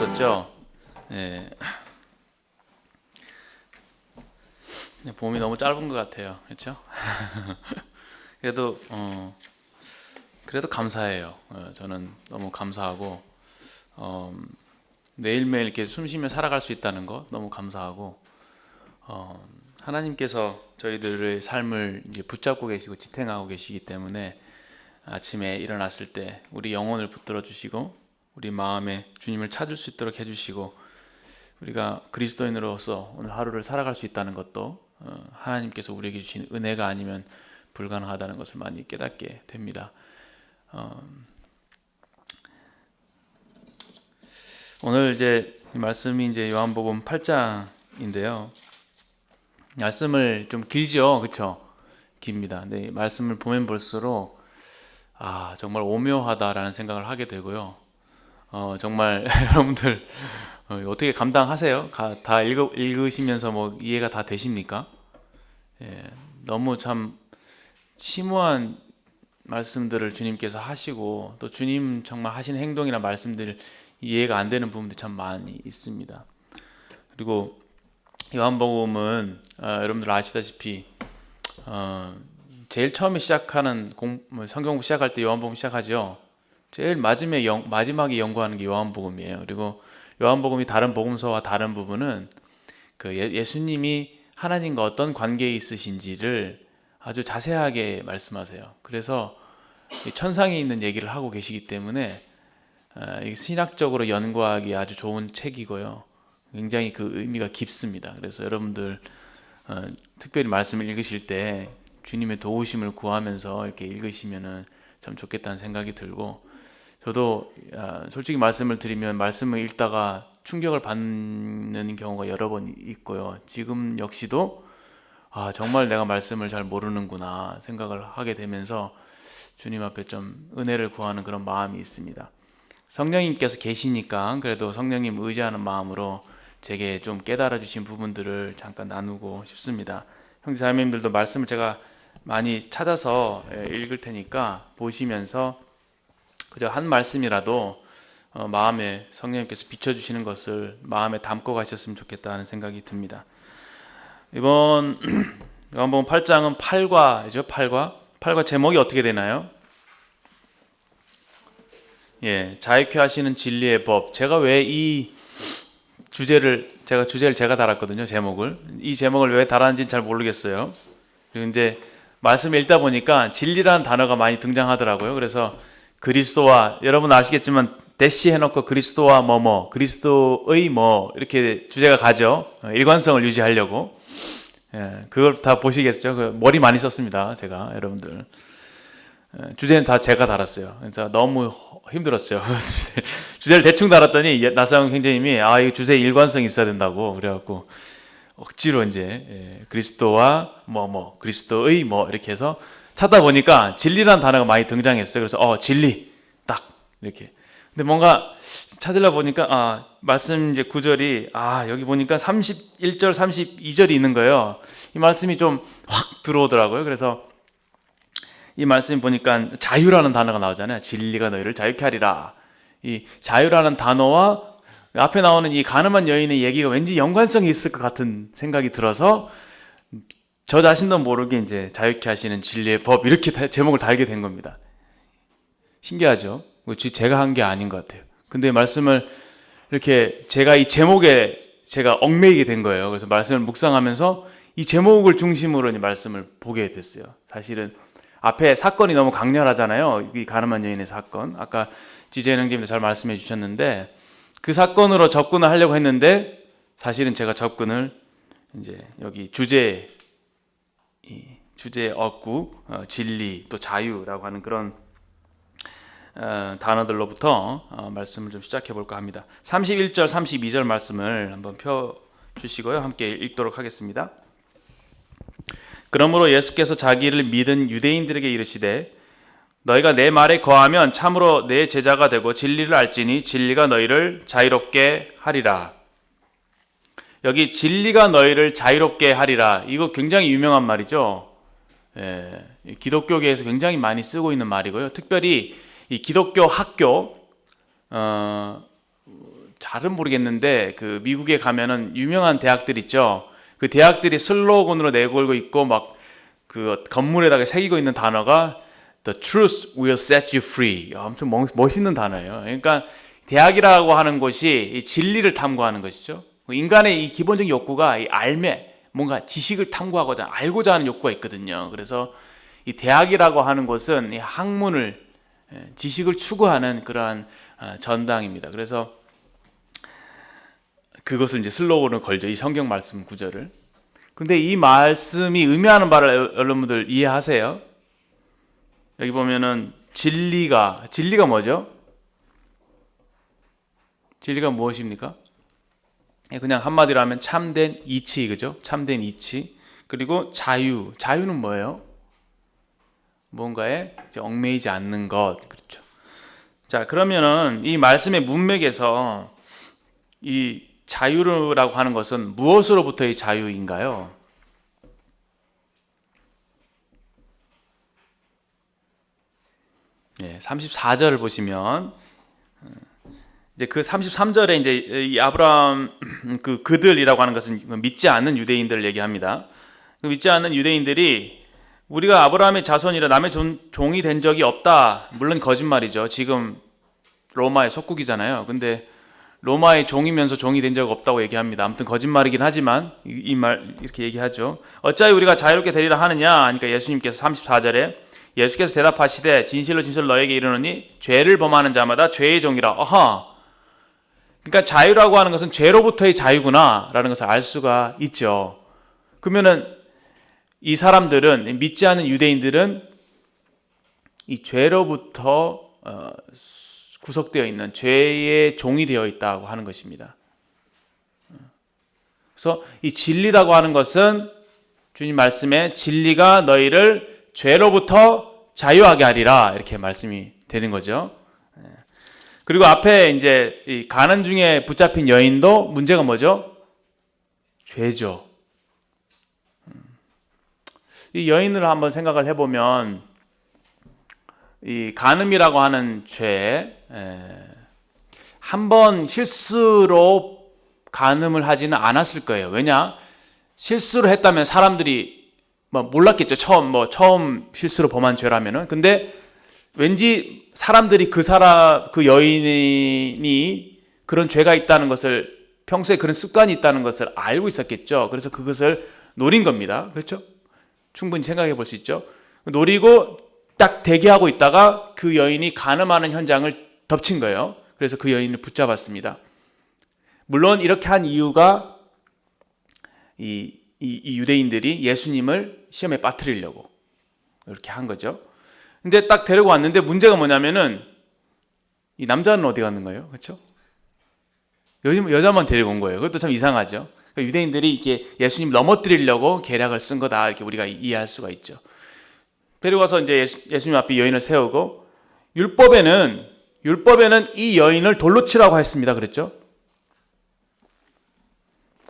들었죠? 예. 봄이 너무 짧은 것 같아요. 그렇죠? 그래도 그래도 감사해요. 저는 너무 감사하고 매일매일 이렇게 숨쉬며 살아갈 수 있다는 거 너무 감사하고 하나님께서 저희들의 삶을 이제 붙잡고 계시고 지탱하고 계시기 때문에 아침에 일어났을 때 우리 영혼을 붙들어 주시고 우리 마음에 주님을 찾을 수 있도록 해주시고 우리가 그리스도인으로서 오늘 하루를 살아갈 수 있다는 것도 하나님께서 우리에게 주신 은혜가 아니면 불가능하다는 것을 많이 깨닫게 됩니다. 오늘 이제 말씀이 이제 요한복음 8장인데요. 말씀을 좀 길죠, 그렇죠? 깁니다. 근데 말씀을 보면 볼수록 정말 오묘하다라는 생각을 하게 되고요. 정말 여러분들 어떻게 감당하세요? 다 읽으시면서 뭐 이해가 다 되십니까? 예, 너무 참 심오한 말씀들을 주님께서 하시고 또 주님 정말 하신 행동이나 말씀들 이해가 안 되는 부분들이 참 많이 있습니다. 그리고 요한복음은 여러분들 아시다시피 제일 처음에 시작하는 성경 시작할 때 요한복음 시작하죠. 제일 마지막에 연구하는 게 요한복음이에요. 그리고 요한복음이 다른 복음서와 다른 부분은 그 예수님이 하나님과 어떤 관계에 있으신지를 아주 자세하게 말씀하세요. 그래서 천상에 있는 얘기를 하고 계시기 때문에 신학적으로 연구하기 아주 좋은 책이고요. 굉장히 그 의미가 깊습니다. 그래서 여러분들 특별히 말씀을 읽으실 때 주님의 도우심을 구하면서 이렇게 읽으시면은 참 좋겠다는 생각이 들고, 저도 솔직히 말씀을 드리면 말씀을 읽다가 충격을 받는 경우가 여러 번 있고요. 지금 역시도 정말 내가 말씀을 잘 모르는구나 생각을 하게 되면서 주님 앞에 좀 은혜를 구하는 그런 마음이 있습니다. 성령님께서 계시니까 그래도 성령님 의지하는 마음으로 제게 좀 깨달아 주신 부분들을 잠깐 나누고 싶습니다. 형제자매님들도 말씀을 제가 많이 찾아서 읽을 테니까 보시면서 그저 한 말씀이라도 마음에 성령님께서 비춰주시는 것을 마음에 담고 가셨으면 좋겠다는 생각이 듭니다. 이번 요한복음 8장은 8과 제목이 어떻게 되나요? 예, 자유케 하시는 진리의 법. 제가 왜 이 주제를 제가 달았거든요. 이 제목을 왜 달았는지는 잘 모르겠어요. 그리고 이제 말씀을 읽다 보니까 진리라는 단어가 많이 등장하더라고요. 그래서 그리스도와, 여러분 아시겠지만 대시 해놓고 그리스도와 그리스도의 이렇게 주제가 가죠. 일관성을 유지하려고. 예, 그걸 다 보시겠죠. 머리 많이 썼습니다. 제가 여러분들. 주제는 다 제가 달았어요. 그래서 너무 힘들었어요. 주제를 대충 달았더니 나사영 형제님이 이 주제에 일관성이 있어야 된다고 그래갖고 억지로 이제 그리스도와 그리스도의 이렇게 해서 찾다 보니까 진리라는 단어가 많이 등장했어요. 그래서 진리 딱 이렇게. 근데 뭔가 찾으려 보니까 말씀 이제 구절이 여기 보니까 31절 32절이 있는 거예요. 이 말씀이 좀 확 들어오더라고요. 그래서 이 말씀 보니까 자유라는 단어가 나오잖아요. 진리가 너희를 자유케 하리라. 이 자유라는 단어와 앞에 나오는 이 가늠한 여인의 얘기가 왠지 연관성이 있을 것 같은 생각이 들어서 저 자신도 모르게 이제 자유케 하시는 진리의 법 이렇게 제목을 달게 된 겁니다. 신기하죠? 제가 한 게 아닌 것 같아요. 근데 말씀을 이렇게 제가 이 제목에 제가 얽매이게 된 거예요. 그래서 말씀을 묵상하면서 이 제목을 중심으로 이 말씀을 보게 됐어요. 사실은 앞에 사건이 너무 강렬하잖아요. 이 가늠한 여인의 사건. 아까 지재현 형님도 잘 말씀해 주셨는데 그 사건으로 접근을 하려고 했는데 사실은 제가 접근을 이제 여기 주제에 얻고 진리 또 자유라고 하는 그런 단어들로부터 말씀을 좀 시작해 볼까 합니다. 31절 32절 말씀을 한번 펴 주시고요. 함께 읽도록 하겠습니다. 그러므로 예수께서 자기를 믿은 유대인들에게 이르시되 너희가 내 말에 거하면 참으로 내 제자가 되고 진리를 알지니 진리가 너희를 자유롭게 하리라. 여기 진리가 너희를 자유롭게 하리라. 이거 굉장히 유명한 말이죠. 기독교계에서 굉장히 많이 쓰고 있는 말이고요. 특별히 이 기독교 학교 잘은 모르겠는데 그 미국에 가면은 유명한 대학들 있죠. 그 대학들이 슬로건으로 내걸고 있고 막 그 건물에다가 새기고 있는 단어가 The truth will set you free. 엄청 멋있는 단어예요. 그러니까 대학이라고 하는 곳이 이 진리를 탐구하는 것이죠. 인간의 이 기본적인 욕구가 이 알매, 뭔가 지식을 탐구하고자 알고자 하는 욕구가 있거든요. 그래서 이 대학이라고 하는 곳은 이 학문을 지식을 추구하는 그러한 전당입니다. 그래서 그것을 이제 슬로건을 걸죠. 이 성경 말씀 구절을. 근데 이 말씀이 의미하는 바를 여러분들 이해하세요? 여기 보면은 진리가 뭐죠? 진리가 무엇입니까? 그냥 한마디로 하면 참된 이치, 그죠? 참된 이치. 그리고 자유는 뭐예요? 뭔가에 얽매이지 않는 것, 그렇죠? 자, 그러면은 이 말씀의 문맥에서 이 자유라고 하는 것은 무엇으로부터의 자유인가요? 네, 34절을 보시면 이제 그 33절에 이제 이 아브라함 그들이라고 하는 것은 믿지 않는 유대인들을 얘기합니다. 믿지 않는 유대인들이 우리가 아브라함의 자손이라 남의 종이 된 적이 없다. 물론 거짓말이죠. 지금 로마의 속국이잖아요. 근데 로마의 종이면서 종이 된 적 없다고 얘기합니다. 아무튼 거짓말이긴 하지만 이 말 이렇게 얘기하죠. 어찌하여 우리가 자유롭게 되리라 하느냐? 그러니까 예수님께서 34절에 예수께서 대답하시되 진실로 너에게 이르노니 죄를 범하는 자마다 죄의 종이라. 아하. 그러니까 자유라고 하는 것은 죄로부터의 자유구나라는 것을 알 수가 있죠. 그러면은 이 사람들은 믿지 않는 유대인들은 이 죄로부터 구속되어 있는 죄의 종이 되어 있다고 하는 것입니다. 그래서 이 진리라고 하는 것은 주님 말씀에 진리가 너희를 죄로부터 자유하게 하리라 이렇게 말씀이 되는 거죠. 그리고 앞에 이제 이 가는 중에 붙잡힌 여인도 문제가 뭐죠? 죄죠. 이 여인을 한번 생각을 해보면 이 간음이라고 하는 죄, 한 번 실수로 간음을 하지는 않았을 거예요. 왜냐? 실수로 했다면 사람들이 몰랐겠죠. 처음 실수로 범한 죄라면은. 근데 왠지 사람들이 그 여인이 그런 죄가 있다는 것을, 평소에 그런 습관이 있다는 것을 알고 있었겠죠. 그래서 그것을 노린 겁니다. 그렇죠? 충분히 생각해 볼 수 있죠. 노리고 딱 대기하고 있다가 그 여인이 간음하는 현장을 덮친 거예요. 그래서 그 여인을 붙잡았습니다. 물론 이렇게 한 이유가 이 유대인들이 예수님을 시험에 빠뜨리려고 이렇게 한 거죠. 근데 딱 데리고 왔는데 문제가 뭐냐면은 이 남자는 어디 갔는 거예요? 그렇죠? 여자만 데리고 온 거예요. 그것도 참 이상하죠. 유대인들이 이렇게 예수님 넘어뜨리려고 계략을 쓴 거다 이렇게 우리가 이해할 수가 있죠. 데리고 와서 이제 예수님 앞에 여인을 세우고 율법에는 이 여인을 돌로 치라고 했습니다. 그랬죠?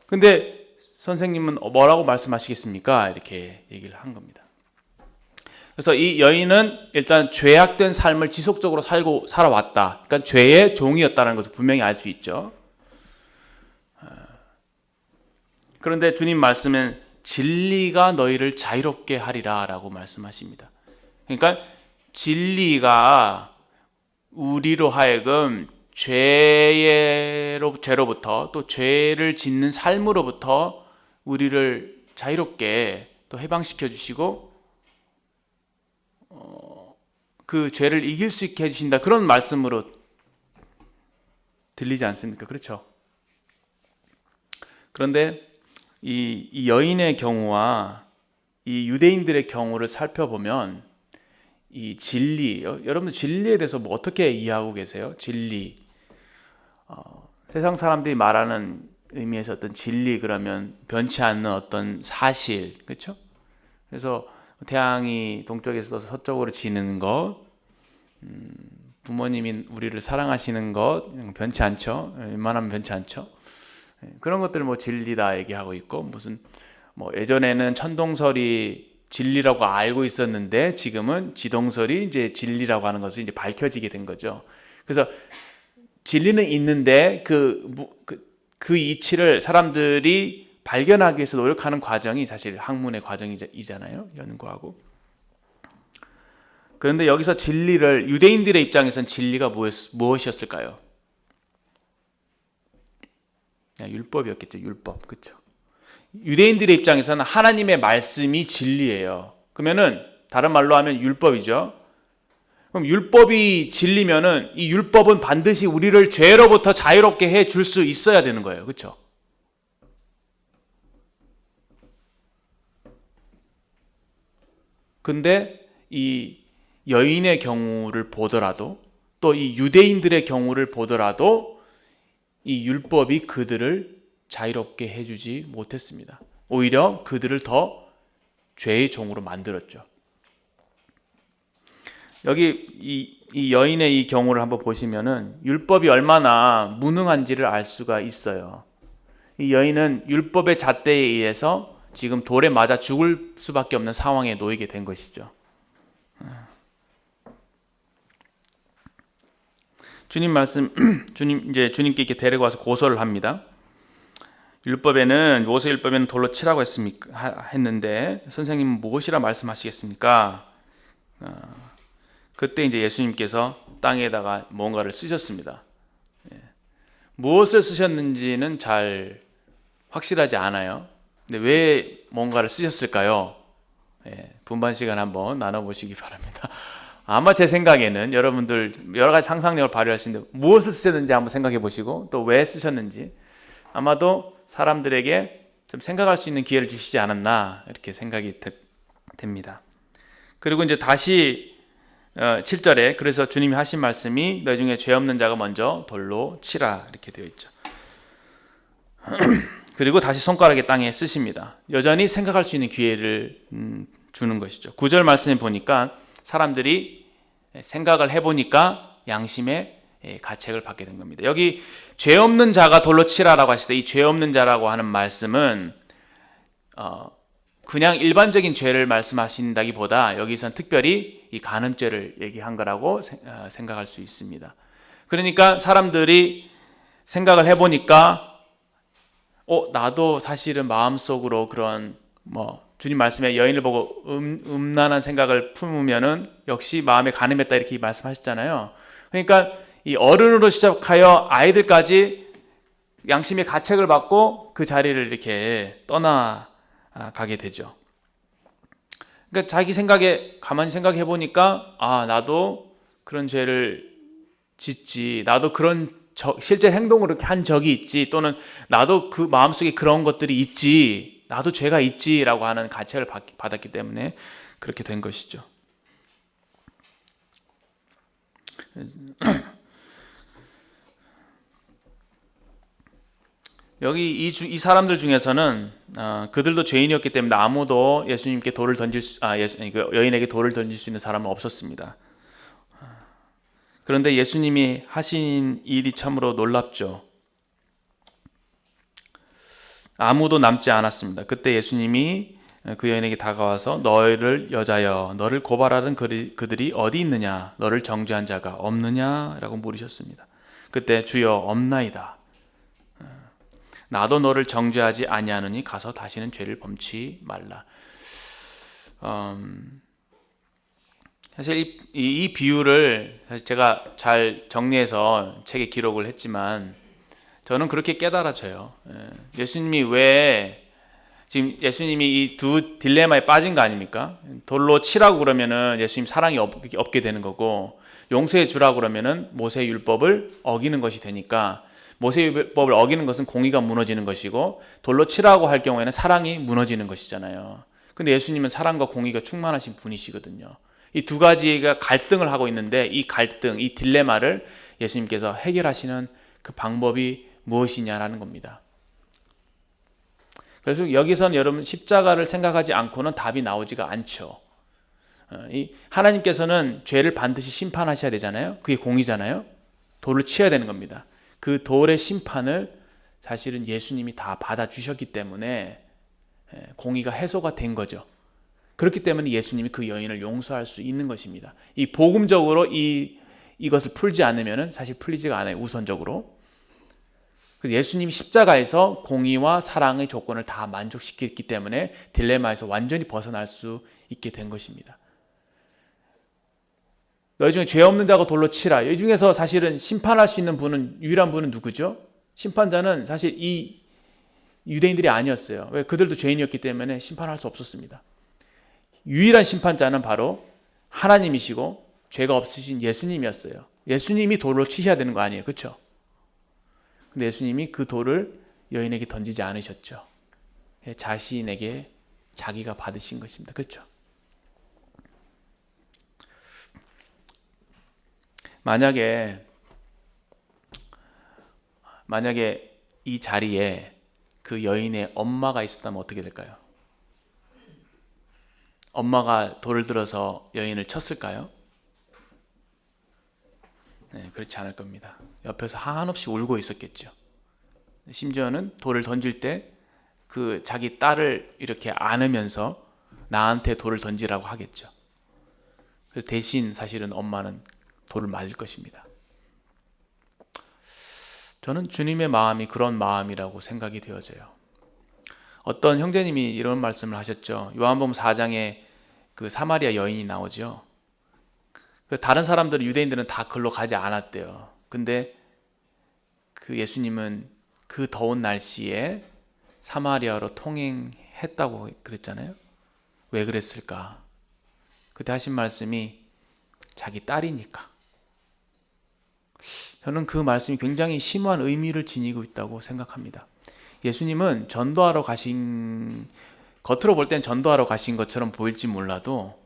근데 선생님은 뭐라고 말씀하시겠습니까? 이렇게 얘기를 한 겁니다. 그래서 이 여인은 일단 죄악된 삶을 지속적으로 살아왔다. 그러니까 죄의 종이었다는 것을 분명히 알 수 있죠. 그런데 주님 말씀은 진리가 너희를 자유롭게 하리라 라고 말씀하십니다. 그러니까 진리가 우리로 하여금 죄로부터 또 죄를 짓는 삶으로부터 우리를 자유롭게 또 해방시켜 주시고 그 죄를 이길 수 있게 해주신다. 그런 말씀으로 들리지 않습니까? 그렇죠? 그런데 이 여인의 경우와 이 유대인들의 경우를 살펴보면 이 진리, 여러분들 진리에 대해서 뭐 어떻게 이해하고 계세요? 진리. 세상 사람들이 말하는 의미에서 어떤 진리 그러면 변치 않는 어떤 사실, 그렇죠? 그래서 태양이 동쪽에서 서쪽으로 지는 것, 부모님이 우리를 사랑하시는 것 변치 않죠. 웬만하면 변치 않죠. 그런 것들을 뭐 진리다 얘기하고 있고 무슨 뭐 예전에는 천동설이 진리라고 알고 있었는데 지금은 지동설이 이제 진리라고 하는 것을 이제 밝혀지게 된 거죠. 그래서 진리는 있는데 그 이치를 사람들이 발견하기 위해서 노력하는 과정이 사실 학문의 과정이잖아요. 연구하고. 그런데 여기서 진리를, 유대인들의 입장에서는 진리가 무엇이었을까요? 율법이었겠죠. 율법. 그렇죠. 유대인들의 입장에서는 하나님의 말씀이 진리예요. 그러면은 다른 말로 하면 율법이죠. 그럼 율법이 진리면은 이 율법은 반드시 우리를 죄로부터 자유롭게 해 줄 수 있어야 되는 거예요. 그렇죠? 근데 이 여인의 경우를 보더라도, 또 이 유대인들의 경우를 보더라도 이 율법이 그들을 자유롭게 해주지 못했습니다. 오히려 그들을 더 죄의 종으로 만들었죠. 여기 이 여인의 이 경우를 한번 보시면은 율법이 얼마나 무능한지를 알 수가 있어요. 이 여인은 율법의 잣대에 의해서 지금 돌에 맞아 죽을 수밖에 없는 상황에 놓이게 된 것이죠. 주님 말씀, 주님께 이렇게 데리고 와서 고소를 합니다. 모세율법에는 돌로 치라고 했는데 선생님은 무엇이라 말씀하시겠습니까? 그때 이제 예수님께서 땅에다가 뭔가를 쓰셨습니다. 무엇을 쓰셨는지는 잘 확실하지 않아요. 근데 왜 뭔가를 쓰셨을까요? 분반 시간 한번 나눠보시기 바랍니다. 아마 제 생각에는 여러분들 여러 가지 상상력을 발휘하시는데 무엇을 쓰셨는지 한번 생각해 보시고 또 왜 쓰셨는지 아마도 사람들에게 좀 생각할 수 있는 기회를 주시지 않았나 이렇게 생각이 됩니다. 그리고 이제 다시 7절에 그래서 주님이 하신 말씀이 너희 중에 죄 없는 자가 먼저 돌로 치라 이렇게 되어 있죠. 그리고 다시 손가락에 땅에 쓰십니다. 여전히 생각할 수 있는 기회를 주는 것이죠. 9절 말씀에 보니까 사람들이 생각을 해보니까 양심의 가책을 받게 된 겁니다. 여기 죄 없는 자가 돌로 치라라고 하실 때 이 죄 없는 자라고 하는 말씀은 그냥 일반적인 죄를 말씀하신다기보다 여기선 특별히 이 간음죄를 얘기한 거라고 생각할 수 있습니다. 그러니까 사람들이 생각을 해보니까 나도 사실은 마음속으로 그런 주님 말씀에 여인을 보고 음란한 생각을 품으면은 역시 마음에 간음했다 이렇게 말씀하셨잖아요. 그러니까 이 어른으로 시작하여 아이들까지 양심의 가책을 받고 그 자리를 이렇게 떠나가게 되죠. 그러니까 자기 생각에 가만히 생각해 보니까 나도 그런 죄를 짓지, 나도 그런 실제 행동으로 이렇게 한 적이 있지, 또는 나도 그 마음속에 그런 것들이 있지, 나도 죄가 있지라고 하는 가책을 받았기 때문에 그렇게 된 것이죠. 여기 이 사람들 중에서는 그들도 죄인이었기 때문에 아무도 예수님께 여인에게 돌을 던질 수 있는 사람은 없었습니다. 그런데 예수님이 하신 일이 참으로 놀랍죠. 아무도 남지 않았습니다. 그때 예수님이 그 여인에게 다가와서 너를 고발하던 그들이 어디 있느냐? 너를 정죄한 자가 없느냐라고 물으셨습니다. 그때 주여 없나이다. 나도 너를 정죄하지 아니하노니 가서 다시는 죄를 범치 말라. 사실 이 비유를 사실 제가 잘 정리해서 책에 기록을 했지만 저는 그렇게 깨달아져요. 예수님이 지금 예수님이 이 두 딜레마에 빠진 거 아닙니까? 돌로 치라고 그러면은 예수님 사랑이 없게 되는 거고, 용서해 주라고 그러면은 모세 율법을 어기는 것이 되니까, 모세 율법을 어기는 것은 공의가 무너지는 것이고, 돌로 치라고 할 경우에는 사랑이 무너지는 것이잖아요. 근데 예수님은 사랑과 공의가 충만하신 분이시거든요. 이 두 가지가 갈등을 하고 있는데 이 갈등, 이 딜레마를 예수님께서 해결하시는 그 방법이 무엇이냐라는 겁니다. 그래서 여기서는 여러분 십자가를 생각하지 않고는 답이 나오지가 않죠. 하나님께서는 죄를 반드시 심판하셔야 되잖아요. 그게 공의잖아요. 돌을 치어야 되는 겁니다. 그 돌의 심판을 사실은 예수님이 다 받아주셨기 때문에 공의가 해소가 된 거죠. 그렇기 때문에 예수님이 그 여인을 용서할 수 있는 것입니다. 이 복음적으로 이 이것을 풀지 않으면 사실 풀리지가 않아요. 우선적으로. 예수님이 십자가에서 공의와 사랑의 조건을 다 만족시켰기 때문에 딜레마에서 완전히 벗어날 수 있게 된 것입니다. 너희 중에 죄 없는 자가 돌로 치라. 이 중에서 사실은 심판할 수 있는 분은, 유일한 분은 누구죠? 심판자는 사실 이 유대인들이 아니었어요. 왜? 그들도 죄인이었기 때문에 심판할 수 없었습니다. 유일한 심판자는 바로 하나님이시고 죄가 없으신 예수님이었어요. 예수님이 돌로 치셔야 되는 거 아니에요. 그렇죠? 근데 예수님이 그 돌을 여인에게 던지지 않으셨죠. 자신에게 자기가 받으신 것입니다. 그렇죠? 만약에 이 자리에 그 여인의 엄마가 있었다면 어떻게 될까요? 엄마가 돌을 들어서 여인을 쳤을까요? 네, 그렇지 않을 겁니다. 옆에서 한없이 울고 있었겠죠. 심지어는 돌을 던질 때 그 자기 딸을 이렇게 안으면서 나한테 돌을 던지라고 하겠죠. 그래서 대신 사실은 엄마는 돌을 맞을 것입니다. 저는 주님의 마음이 그런 마음이라고 생각이 되어져요. 어떤 형제님이 이런 말씀을 하셨죠. 요한복음 4장에 그 사마리아 여인이 나오죠. 다른 사람들은, 유대인들은 다 글로 가지 않았대요. 근데 그 예수님은 그 더운 날씨에 사마리아로 통행했다고 그랬잖아요. 왜 그랬을까? 그때 하신 말씀이 자기 딸이니까. 저는 그 말씀이 굉장히 심오한 의미를 지니고 있다고 생각합니다. 예수님은 전도하러 가신, 겉으로 볼 땐 전도하러 가신 것처럼 보일지 몰라도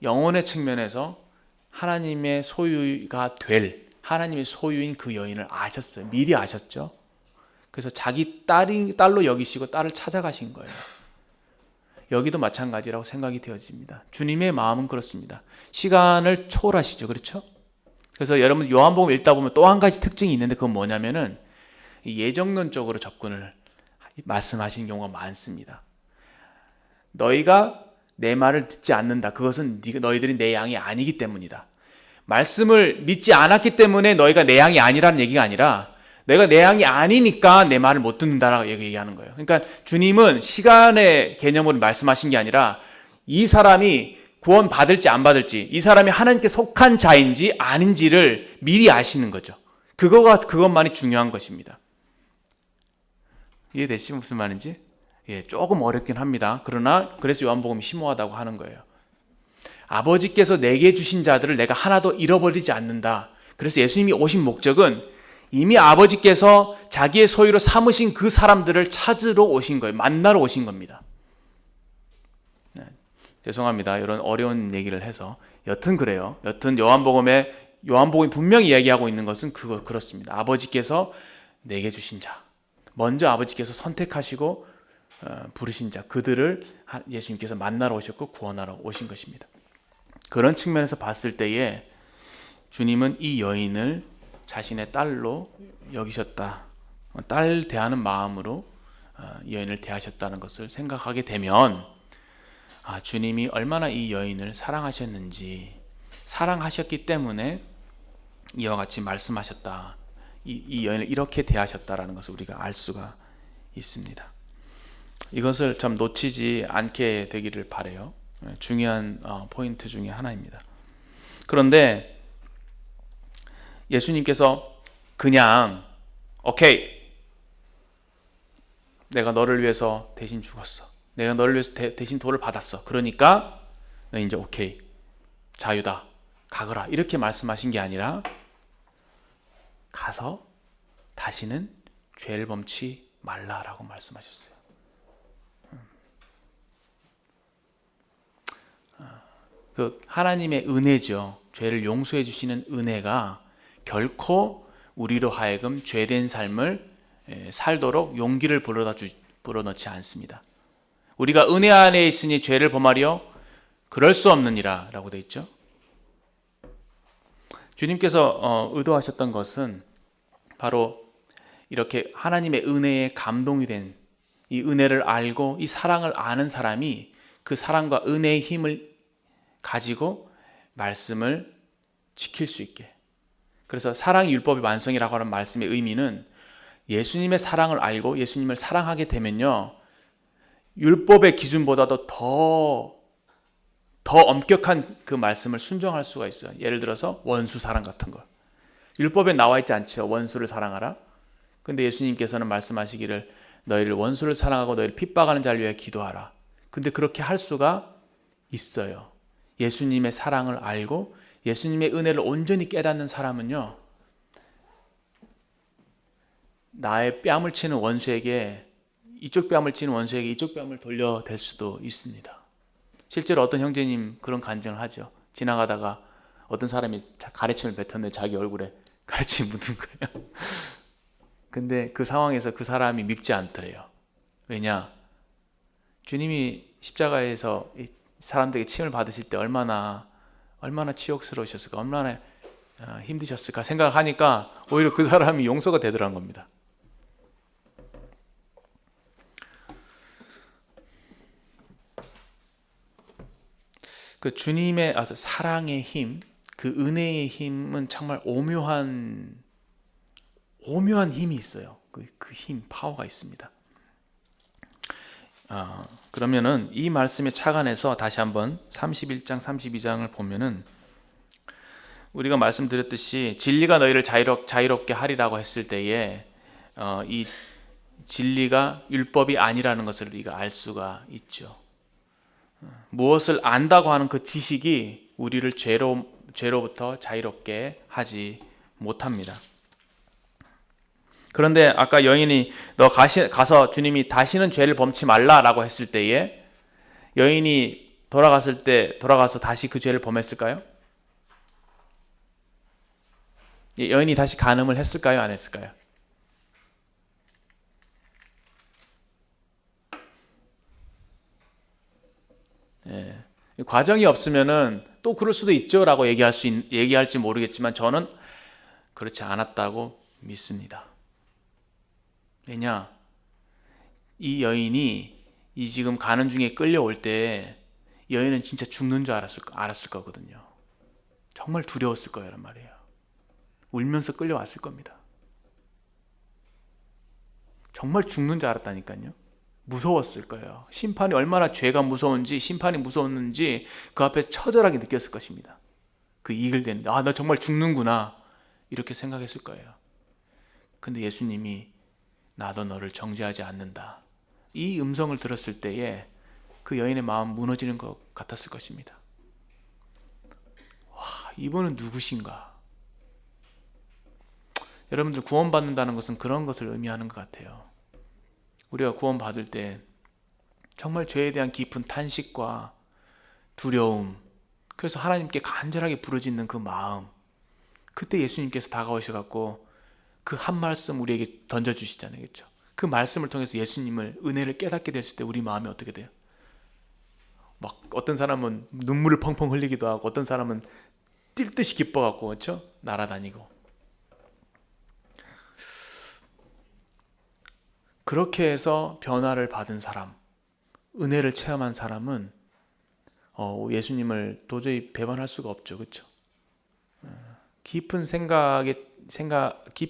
영혼의 측면에서 하나님의 소유가 될, 하나님의 소유인 그 여인을 아셨어요. 미리 아셨죠. 그래서 자기 딸로 여기시고 딸을 찾아가신 거예요. 여기도 마찬가지라고 생각이 되어집니다. 주님의 마음은 그렇습니다. 시간을 초월하시죠. 그렇죠? 그래서 여러분 요한복음 읽다 보면 또 한 가지 특징이 있는데, 그건 뭐냐면은 예정론적으로 접근을 말씀하시는 경우가 많습니다. 너희가 내 말을 듣지 않는다. 그것은 너희들이 내 양이 아니기 때문이다. 말씀을 믿지 않았기 때문에 너희가 내 양이 아니라는 얘기가 아니라, 내가 내 양이 아니니까 내 말을 못 듣는다라고 얘기하는 거예요. 그러니까 주님은 시간의 개념으로 말씀하신 게 아니라 이 사람이 구원 받을지 안 받을지, 이 사람이 하나님께 속한 자인지 아닌지를 미리 아시는 거죠. 그것만이 중요한 것입니다. 이해되시죠? 무슨 말인지? 조금 어렵긴 합니다. 그러나 그래서 요한복음이 심오하다고 하는 거예요. 아버지께서 내게 주신 자들을 내가 하나도 잃어버리지 않는다. 그래서 예수님이 오신 목적은 이미 아버지께서 자기의 소유로 삼으신 그 사람들을 찾으러 오신 거예요. 만나러 오신 겁니다. 네, 죄송합니다. 이런 어려운 얘기를 해서. 여튼 그래요. 여튼 요한복음이 분명히 이야기하고 있는 것은 그렇습니다. 아버지께서 내게 주신 자, 먼저 아버지께서 선택하시고 부르신 자, 그들을 예수님께서 만나러 오셨고 구원하러 오신 것입니다. 그런 측면에서 봤을 때에 주님은 이 여인을 자신의 딸로 여기셨다. 딸 대하는 마음으로 여인을 대하셨다는 것을 생각하게 되면, 주님이 얼마나 이 여인을 사랑하셨는지, 사랑하셨기 때문에 이와 같이 말씀하셨다. 이 여인을 이렇게 대하셨다라는 것을 우리가 알 수가 있습니다. 이것을 참 놓치지 않게 되기를 바라요. 중요한 포인트 중에 하나입니다. 그런데 예수님께서 그냥 오케이, 내가 너를 위해서 대신 죽었어, 내가 너를 위해서 대신 돌을 받았어, 그러니까 너 이제 오케이, 자유다, 가거라, 이렇게 말씀하신 게 아니라 가서 다시는 죄를 범치 말라라고 말씀하셨어요. 그 하나님의 은혜죠. 죄를 용서해 주시는 은혜가 결코 우리로 하여금 죄된 삶을 살도록 용기를 불어넣지 않습니다. 우리가 은혜 안에 있으니 죄를 범하려 그럴 수 없느니라 라고 되어 있죠. 주님께서 의도하셨던 것은 바로 이렇게 하나님의 은혜에 감동이 된, 이 은혜를 알고 이 사랑을 아는 사람이 그 사랑과 은혜의 힘을 가지고 말씀을 지킬 수 있게. 그래서 사랑이 율법의 완성이라고 하는 말씀의 의미는 예수님의 사랑을 알고 예수님을 사랑하게 되면요, 율법의 기준보다도 더 엄격한 그 말씀을 순종할 수가 있어요. 예를 들어서 원수 사랑 같은 거. 율법에 나와 있지 않죠. 원수를 사랑하라. 근데 예수님께서는 말씀하시기를 너희를 원수를 사랑하고 너희를 핍박하는 자를 위해 기도하라. 근데 그렇게 할 수가 있어요. 예수님의 사랑을 알고 예수님의 은혜를 온전히 깨닫는 사람은요, 나의 뺨을 치는 원수에게 이쪽 뺨을 치는 원수에게 이쪽 뺨을 돌려댈 수도 있습니다. 실제로 어떤 형제님 그런 간증을 하죠. 지나가다가 어떤 사람이 가래침을 뱉었는데 자기 얼굴에 가래침이 묻은 거예요. 근데 그 상황에서 그 사람이 밉지 않더래요. 왜냐? 주님이 십자가에서 이 사람들에게 침을 받으실 때 얼마나 치욕스러우셨을까, 얼마나 힘드셨을까 생각하니까 오히려 그 사람이 용서가 되더라는 겁니다. 그 주님의 사랑의 힘, 그 은혜의 힘은 정말 오묘한 힘이 있어요. 그 힘, 파워가 있습니다. 그러면은 이 말씀에 착안해서 다시 한번 31장, 32장을 보면은 우리가 말씀드렸듯이 진리가 너희를 자유롭게 하리라고 했을 때에 이 진리가 율법이 아니라는 것을 우리가 알 수가 있죠. 무엇을 안다고 하는 그 지식이 우리를 죄로부터 자유롭게 하지 못합니다. 그런데 아까 여인이 너 가서 주님이 다시는 죄를 범치 말라라고 했을 때에 여인이 돌아가서 다시 그 죄를 범했을까요? 여인이 다시 간음을 했을까요? 안 했을까요? 과정이 없으면은 또 그럴 수도 있죠라고 얘기할지 모르겠지만 저는 그렇지 않았다고 믿습니다. 왜냐? 이 여인이 이 지금 가는 중에 끌려올 때 여인은 진짜 죽는 줄 알았을 거거든요. 정말 두려웠을 거란 말이에요. 울면서 끌려왔을 겁니다. 정말 죽는 줄 알았다니까요. 무서웠을 거예요. 심판이 얼마나 죄가 무서운지, 심판이 무서웠는지 그 앞에 처절하게 느꼈을 것입니다. 그 이익을 되는데 나 정말 죽는구나 이렇게 생각했을 거예요. 근데 예수님이 나도 너를 정죄하지 않는다, 이 음성을 들었을 때에 그 여인의 마음 무너지는 것 같았을 것입니다. 와, 이분은 누구신가? 여러분들 구원받는다는 것은 그런 것을 의미하는 것 같아요. 우리가 구원받을 때 정말 죄에 대한 깊은 탄식과 두려움, 그래서 하나님께 간절하게 부르짖는 그 마음, 그때 예수님께서 다가오셔갖고 그 한 말씀 우리에게 던져주시잖아요. 그렇죠? 그 말씀을 통해서 예수님을, 은혜를 깨닫게 됐을 때 우리 마음이 어떻게 돼요? 막 어떤 사람은 눈물을 펑펑 흘리기도 하고 어떤 사람은 뛸 듯이 기뻐갖고, 그렇죠? 날아다니고. 그렇게 해서 변화를 받은 사람, 은혜를 체험한 사람은 예수님을 도저히 배반할 수가 없죠. 그렇죠? 깊이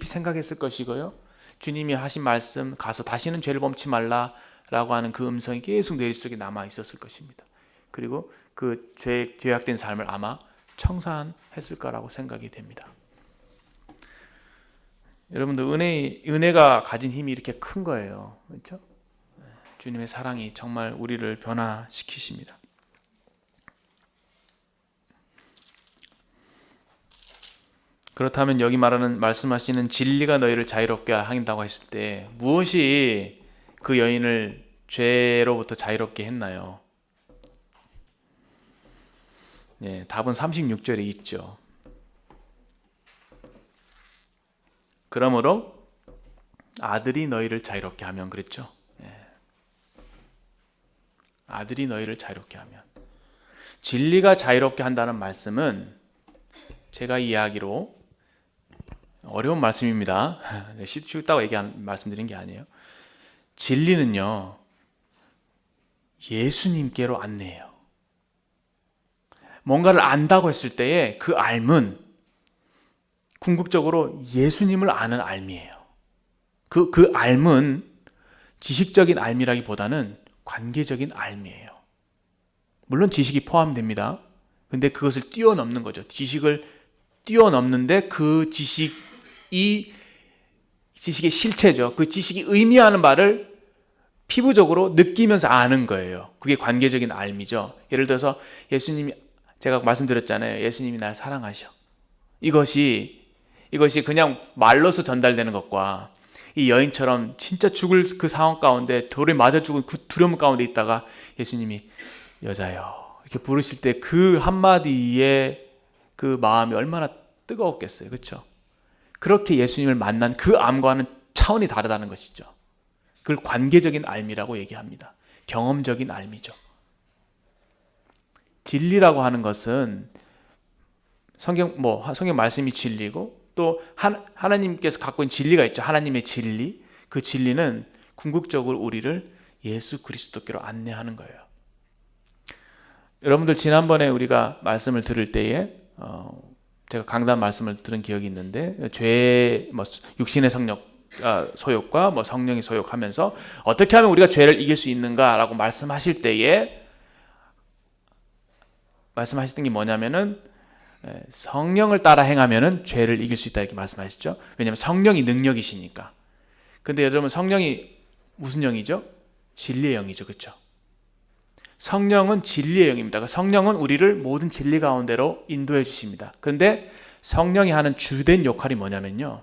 생각했을 것이고요. 주님이 하신 말씀, 가서 다시는 죄를 범치 말라라고 하는 그 음성이 계속 뇌리 속에 남아 있었을 것입니다. 그리고 그 죄악된 삶을 아마 청산했을 거라고 생각이 됩니다. 여러분들 은혜가 가진 힘이 이렇게 큰 거예요. 그렇죠? 주님의 사랑이 정말 우리를 변화시키십니다. 그렇다면 여기 말씀하시는 진리가 너희를 자유롭게 한다고 했을 때 무엇이 그 여인을 죄로부터 자유롭게 했나요? 답은 36절에 있죠. 그러므로 아들이 너희를 자유롭게 하면, 그랬죠? 아들이 너희를 자유롭게 하면. 진리가 자유롭게 한다는 말씀은 제가 이야기로 어려운 말씀입니다. 쉽다고 말씀드린 게 아니에요. 진리는요, 예수님께로 안내해요. 뭔가를 안다고 했을 때에 그 알문, 궁극적으로 예수님을 아는 알미예요. 그 알은 지식적인 알미라기보다는 관계적인 알미예요. 물론 지식이 포함됩니다. 근데 그것을 뛰어넘는 거죠. 지식을 뛰어넘는데 그 지식의 실체죠. 그 지식이 의미하는 바를 피부적으로 느끼면서 아는 거예요. 그게 관계적인 알미죠. 예를 들어서 예수님이, 제가 말씀드렸잖아요. 예수님이 날 사랑하셔. 이것이 그냥 말로서 전달되는 것과 이 여인처럼 진짜 죽을 그 상황 가운데 돌에 맞아 죽은 그 두려움 가운데 있다가 예수님이 여자여 이렇게 부르실 때 그 한마디에 그 마음이 얼마나 뜨거웠겠어요. 그렇죠? 그렇게 예수님을 만난 그 암과는 차원이 다르다는 것이죠. 그걸 관계적인 알미라고 얘기합니다. 경험적인 알미죠. 진리라고 하는 것은 성경 말씀이 진리고 또 하나님께서 갖고 있는 진리가 있죠. 하나님의 진리. 그 진리는 궁극적으로 우리를 예수 그리스도께로 안내하는 거예요. 여러분들 지난번에 우리가 말씀을 들을 때에 제가 강단 말씀을 들은 기억이 있는데 죄의 육신의 소욕과 성령의 소욕하면서 어떻게 하면 우리가 죄를 이길 수 있는가라고 말씀하실 때에 말씀하셨던 게 뭐냐면은 성령을 따라 행하면은 죄를 이길 수 있다 이렇게 말씀하시죠. 왜냐하면 성령이 능력이시니까. 근데 여러분 성령이 무슨 영이죠? 진리의 영이죠. 그렇죠? 성령은 진리의 영입니다. 성령은 우리를 모든 진리 가운데로 인도해 주십니다. 그런데 성령이 하는 주된 역할이 뭐냐면요.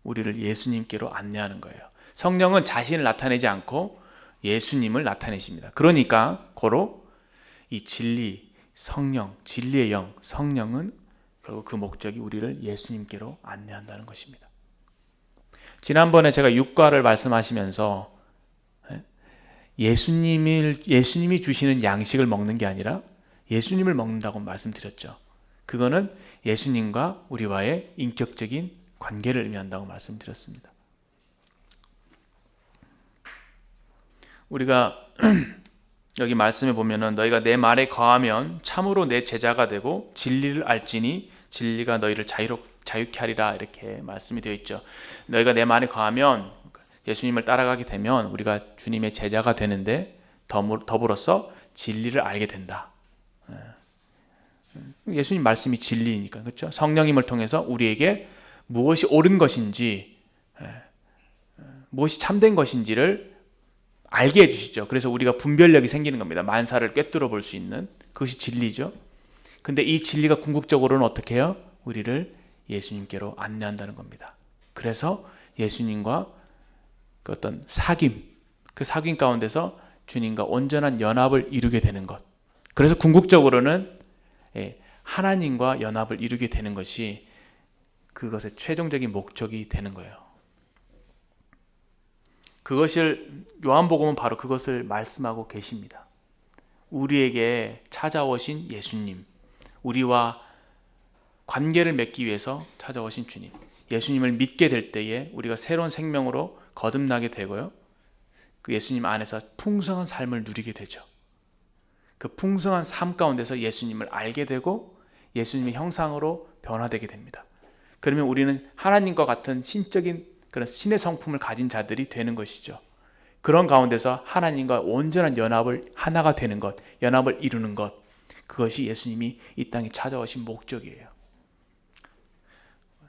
우리를 예수님께로 안내하는 거예요. 성령은 자신을 나타내지 않고 예수님을 나타내십니다. 그러니까 고로 이 진리, 성령, 진리의 영, 성령은 결국 그 목적이 우리를 예수님께로 안내한다는 것입니다. 지난번에 제가 육과를 말씀하시면서 예수님이 주시는 양식을 먹는 게 아니라 예수님을 먹는다고 말씀드렸죠. 그거는 예수님과 우리와의 인격적인 관계를 의미한다고 말씀드렸습니다. 우리가 여기 말씀에 보면은 너희가 내 말에 거하면 참으로 내 제자가 되고 진리를 알지니 진리가 너희를 자유케 하리라 이렇게 말씀이 되어 있죠. 너희가 내 말에 거하면 예수님을 따라가게 되면 우리가 주님의 제자가 되는데 더불어서 진리를 알게 된다. 예수님 말씀이 진리니까 그렇죠? 성령님을 통해서 우리에게 무엇이 옳은 것인지 무엇이 참된 것인지를 알게 해주시죠. 그래서 우리가 분별력이 생기는 겁니다. 만사를 꿰뚫어 볼 수 있는 그것이 진리죠. 근데 이 진리가 궁극적으로는 어떻게 해요? 우리를 예수님께로 안내한다는 겁니다. 그래서 예수님과 그 어떤 사귐, 그 사귐 가운데서 주님과 온전한 연합을 이루게 되는 것. 그래서 궁극적으로는 하나님과 연합을 이루게 되는 것이 그것의 최종적인 목적이 되는 거예요. 그것을 요한복음은 바로 그것을 말씀하고 계십니다. 우리에게 찾아오신 예수님, 우리와 관계를 맺기 위해서 찾아오신 주님, 예수님을 믿게 될 때에 우리가 새로운 생명으로 거듭나게 되고요. 그 예수님 안에서 풍성한 삶을 누리게 되죠. 그 풍성한 삶 가운데서 예수님을 알게 되고 예수님의 형상으로 변화되게 됩니다. 그러면 우리는 하나님과 같은 신적인 그런 신의 성품을 가진 자들이 되는 것이죠. 그런 가운데서 하나님과 온전한 연합을 하나가 되는 것, 연합을 이루는 것, 그것이 예수님이 이 땅에 찾아오신 목적이에요.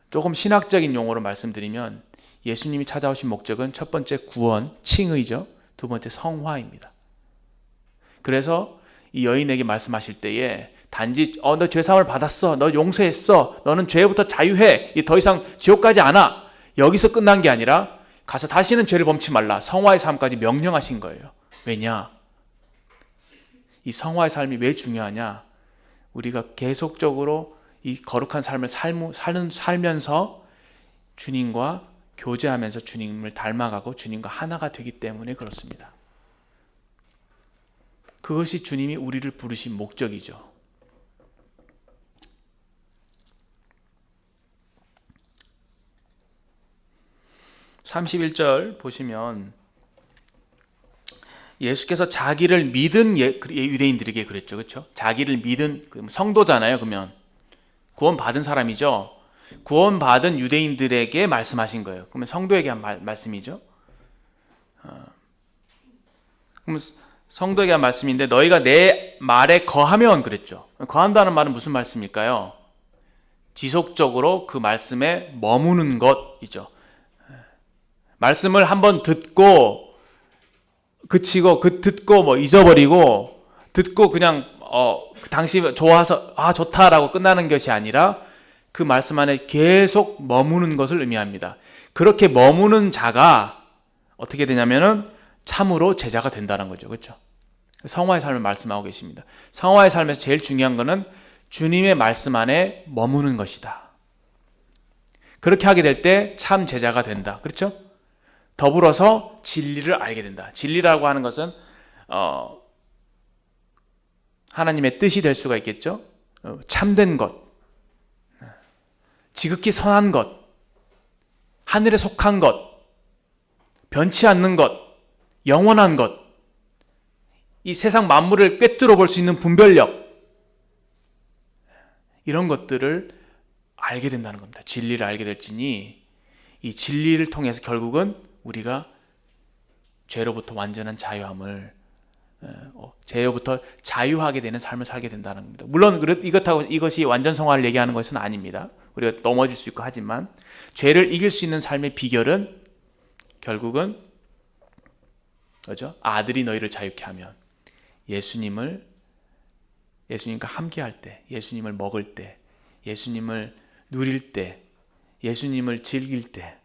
조금 신학적인 용어로 말씀드리면 예수님이 찾아오신 목적은 첫 번째 구원, 칭의죠. 두 번째 성화입니다. 그래서 이 여인에게 말씀하실 때에 단지 너 죄사함을 받았어, 너 용서했어, 너는 죄부터 자유해, 더 이상 지옥 가지 않아, 여기서 끝난 게 아니라 가서 다시는 죄를 범치 말라, 성화의 삶까지 명령하신 거예요. 왜냐? 이 성화의 삶이 왜 중요하냐? 우리가 계속적으로 이 거룩한 삶을 살면서 주님과 교제하면서 주님을 닮아가고 주님과 하나가 되기 때문에 그렇습니다. 그것이 주님이 우리를 부르신 목적이죠. (31절) 보시면 예수께서 자기를 믿은 유대인들에게 그랬죠. 그렇죠? 자기를 믿은 성도잖아요. 그러면 구원받은 사람이죠. 구원받은 유대인들에게 말씀하신 거예요. 그러면 성도에게 한 말씀이죠. 그러면 성도에게 한 말씀인데 너희가 내 말에 거하면 그랬죠. 거한다는 말은 무슨 말씀일까요? 지속적으로 그 말씀에 머무는 것이죠. 말씀을 한번 듣고 그치고 듣고 뭐 잊어버리고 듣고 그냥 당시 좋아서 좋다라고 끝나는 것이 아니라 그 말씀 안에 계속 머무는 것을 의미합니다. 그렇게 머무는 자가 어떻게 되냐면은 참으로 제자가 된다는 거죠. 그렇죠? 성화의 삶을 말씀하고 계십니다. 성화의 삶에서 제일 중요한 것은 주님의 말씀 안에 머무는 것이다. 그렇게 하게 될 때 참 제자가 된다. 그렇죠? 더불어서 진리를 알게 된다. 진리라고 하는 것은 하나님의 뜻이 될 수가 있겠죠. 참된 것, 지극히 선한 것, 하늘에 속한 것, 변치 않는 것, 영원한 것, 이 세상 만물을 꿰뚫어 볼 수 있는 분별력, 이런 것들을 알게 된다는 겁니다. 진리를 알게 될지니 이 진리를 통해서 결국은 우리가 죄로부터 완전한 자유함을 죄로부터 자유하게 되는 삶을 살게 된다는 겁니다. 물론 이것이 완전 성화를 얘기하는 것은 아닙니다. 우리가 넘어질 수 있고 하지만 죄를 이길 수 있는 삶의 비결은 결국은 그렇죠? 아들이 너희를 자유케 하면 예수님과 함께 할 때, 예수님을 먹을 때, 예수님을 누릴 때, 예수님을 즐길 때,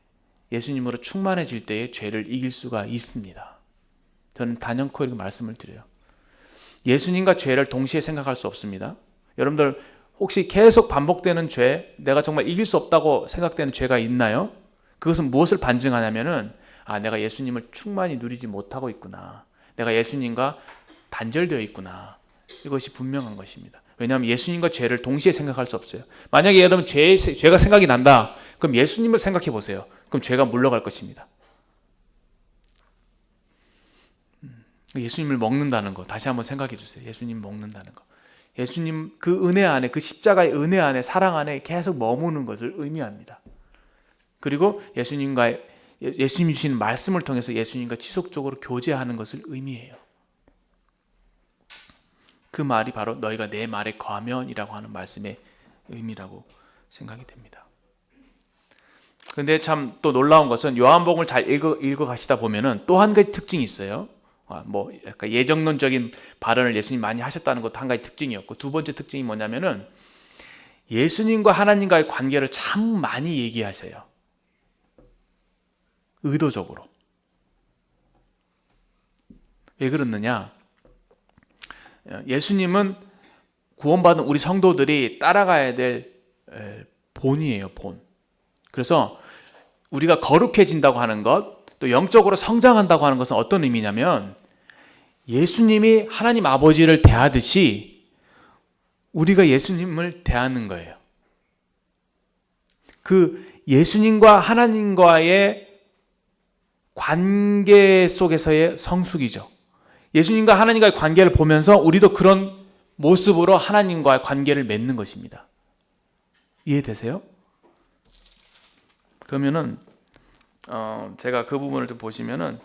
예수님으로 충만해질 때에 죄를 이길 수가 있습니다. 저는 단연코 이렇게 말씀을 드려요. 예수님과 죄를 동시에 생각할 수 없습니다. 여러분들 혹시 계속 반복되는 죄, 내가 정말 이길 수 없다고 생각되는 죄가 있나요? 그것은 무엇을 반증하냐면은 내가 예수님을 충만히 누리지 못하고 있구나. 내가 예수님과 단절되어 있구나. 이것이 분명한 것입니다. 왜냐하면 예수님과 죄를 동시에 생각할 수 없어요. 만약에 여러분 죄가 생각이 난다. 그럼 예수님을 생각해 보세요. 그럼 죄가 물러갈 것입니다. 예수님을 먹는다는 거 다시 한번 생각해 주세요. 예수님 먹는다는 거. 예수님 그 은혜 안에, 그 십자가의 은혜 안에, 사랑 안에 계속 머무는 것을 의미합니다. 그리고 예수님이 주시는 말씀을 통해서 예수님과 지속적으로 교제하는 것을 의미해요. 그 말이 바로 너희가 내 말에 거하면이라고 하는 말씀의 의미라고 생각이 됩니다. 근데 참 또 놀라운 것은 요한복음을 잘 읽어 가시다 보면은 또 한 가지 특징이 있어요. 약간 예정론적인 발언을 예수님 많이 하셨다는 것도 한 가지 특징이었고, 두 번째 특징이 뭐냐면은 예수님과 하나님과의 관계를 참 많이 얘기하세요. 의도적으로. 왜 그렇느냐? 예수님은 구원받은 우리 성도들이 따라가야 될 본이에요, 본. 그래서 우리가 거룩해진다고 하는 것, 또 영적으로 성장한다고 하는 것은 어떤 의미냐면 예수님이 하나님 아버지를 대하듯이 우리가 예수님을 대하는 거예요. 그 예수님과 하나님과의 관계 속에서의 성숙이죠. 예수님과 하나님과의 관계를 보면서 우리도 그런 모습으로 하나님과의 관계를 맺는 것입니다. 이해되세요? 그러면은 제가 그 부분을 좀 보시면은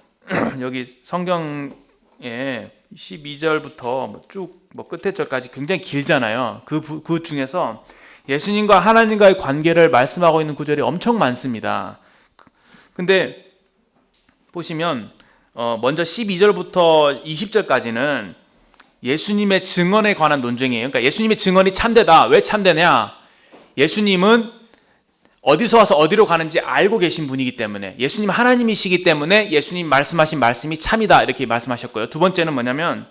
여기 성경에 12절부터 쭉 끝에 절까지 굉장히 길잖아요. 그 중에서 예수님과 하나님과의 관계를 말씀하고 있는 구절이 엄청 많습니다. 근데 보시면 먼저 12절부터 20절까지는 예수님의 증언에 관한 논쟁이에요. 그러니까 예수님의 증언이 참되다. 왜 참되냐? 예수님은 어디서 와서 어디로 가는지 알고 계신 분이기 때문에, 예수님 하나님이시기 때문에 예수님 말씀하신 말씀이 참이다 이렇게 말씀하셨고요. 두 번째는 뭐냐면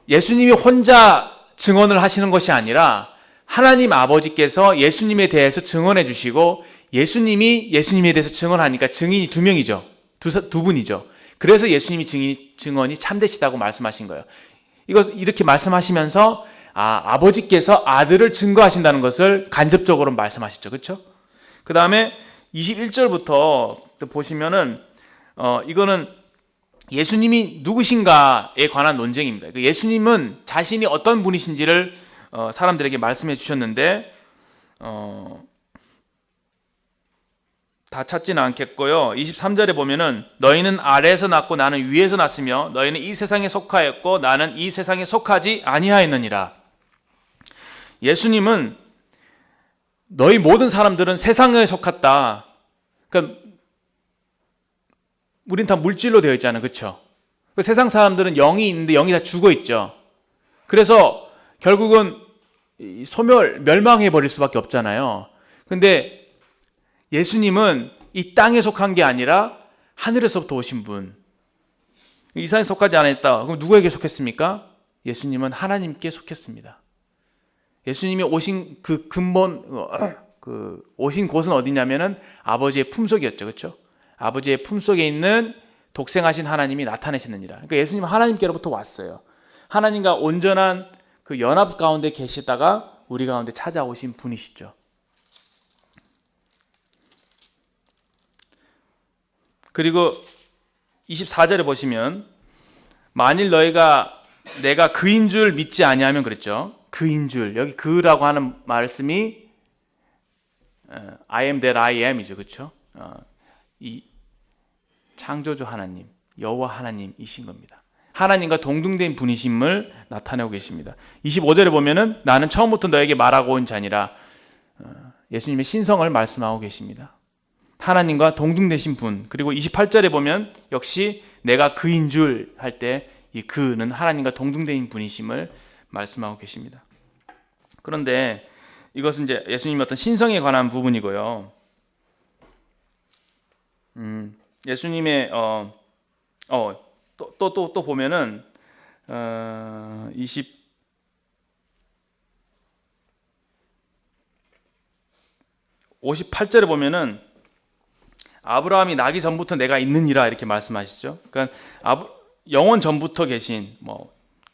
예수님이 혼자 증언을 하시는 것이 아니라 하나님 아버지께서 예수님에 대해서 증언해 주시고 예수님이 예수님에 대해서 증언하니까 증인이 두 명이죠. 두 분이죠. 그래서 예수님이 증언이 참되시다고 말씀하신 거예요. 이렇게 말씀하시면서 아버지께서 아들을 증거하신다는 것을 간접적으로 말씀하시죠. 그렇죠? 그 다음에 21절부터 보시면은 이거는 예수님이 누구신가에 관한 논쟁입니다. 예수님은 자신이 어떤 분이신지를 사람들에게 말씀해 주셨는데 다 찾지는 않겠고요. 23절에 보면은 너희는 아래에서 났고 나는 위에서 났으며 너희는 이 세상에 속하였고 나는 이 세상에 속하지 아니하였느니라. 예수님은 너희 모든 사람들은 세상에 속했다. 그러니까 우린 다 물질로 되어 있잖아요. 그렇죠? 세상 사람들은 영이 있는데 영이 다 죽어 있죠. 그래서 결국은 멸망해 버릴 수밖에 없잖아요. 근데 예수님은 이 땅에 속한 게 아니라 하늘에서부터 오신 분. 이 세상에 속하지 않았다. 그럼 누구에게 속했습니까? 예수님은 하나님께 속했습니다. 예수님이 오신 그 근본, 오신 곳은 어디냐면은 아버지의 품속이었죠. 그렇죠? 아버지의 품속에 있는 독생하신 하나님이 나타내셨느니라. 그러니까 예수님은 하나님께로부터 왔어요. 하나님과 온전한 그 연합 가운데 계시다가 우리 가운데 찾아오신 분이시죠. 그리고 24절에 보시면 만일 너희가 내가 그인 줄 믿지 아니하면 그랬죠. 그인 줄. 여기 그라고 하는 말씀이 I am that I am이죠. 그렇죠? 이 창조주 하나님, 여호와 하나님이신 겁니다. 하나님과 동등된 분이심을 나타내고 계십니다. 25절에 보면은 나는 처음부터 너에게 말하고 온 자니라. 예수님의 신성을 말씀하고 계십니다. 하나님과 동등되신 분. 그리고 28절에 보면 역시 내가 그인 줄 할 때 이 그는 하나님과 동등된 분이심을 말씀하고 계십니다. 그런데 이것은 이제 예수님의 어떤 신성에 관한 부분이고요. 예수님의 또 보면은 58절에 보면은 아브라함이 나기 전부터 내가 있느니라 이렇게 말씀하시죠. 그러니까 영원 전부터 계신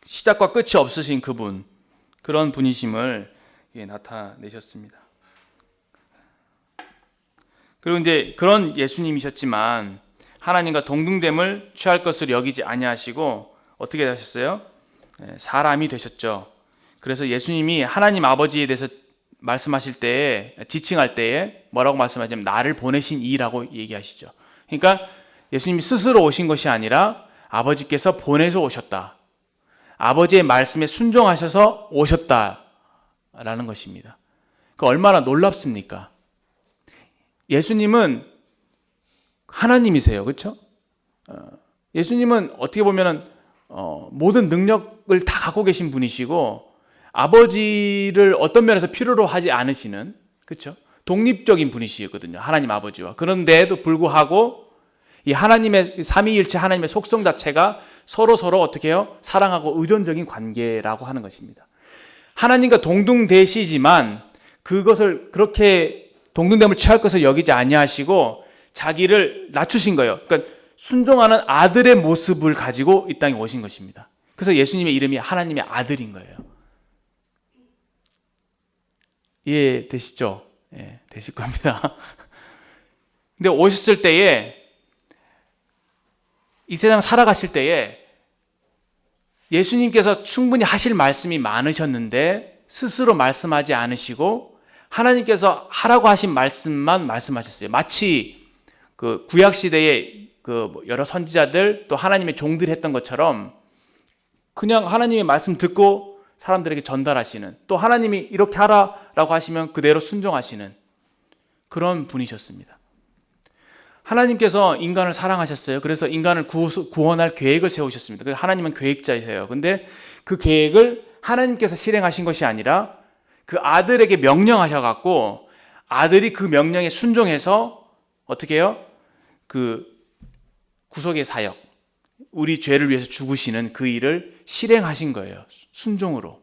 시작과 끝이 없으신 그분, 그런 분이심을 나타내셨습니다. 그리고 이제 그런 예수님이셨지만 하나님과 동등됨을 취할 것을 여기지 아니하시고 어떻게 하셨어요? 사람이 되셨죠. 그래서 예수님이 하나님 아버지에 대해서 말씀하실 때에, 지칭할 때에 뭐라고 말씀하시냐면 나를 보내신 이라고 얘기하시죠. 그러니까 예수님이 스스로 오신 것이 아니라 아버지께서 보내서 오셨다. 아버지의 말씀에 순종하셔서 오셨다라는 것입니다. 얼마나 놀랍습니까? 예수님은 하나님이세요. 그렇죠? 예수님은 어떻게 보면은 모든 능력을 다 갖고 계신 분이시고 아버지를 어떤 면에서 필요로 하지 않으시는, 그렇죠? 독립적인 분이시거든요. 하나님 아버지와. 그런데도 불구하고 이 하나님의 삼위일체 하나님의 속성 자체가 서로 어떻게 해요? 사랑하고 의존적인 관계라고 하는 것입니다. 하나님과 동등되시지만 그것을 그렇게 동등됨을 취할 것을 여기지 아니하시고 자기를 낮추신 거예요. 그러니까 순종하는 아들의 모습을 가지고 이 땅에 오신 것입니다. 그래서 예수님의 이름이 하나님의 아들인 거예요. 이해되시죠? 예, 되실 겁니다. 근데 오셨을 때에 이 세상 살아가실 때에 예수님께서 충분히 하실 말씀이 많으셨는데 스스로 말씀하지 않으시고 하나님께서 하라고 하신 말씀만 말씀하셨어요. 마치 그 구약 시대에 그 여러 선지자들 또 하나님의 종들이 했던 것처럼 그냥 하나님의 말씀 듣고 사람들에게 전달하시는, 또 하나님이 이렇게 하라라고 하시면 그대로 순종하시는 그런 분이셨습니다. 하나님께서 인간을 사랑하셨어요. 그래서 인간을 구원할 계획을 세우셨습니다. 그래서 하나님은 계획자이세요. 근데 그 계획을 하나님께서 실행하신 것이 아니라 그 아들에게 명령하셔갖고 아들이 그 명령에 순종해서 어떻게 해요? 그 구속의 사역, 우리 죄를 위해서 죽으시는 그 일을 실행하신 거예요. 순종으로.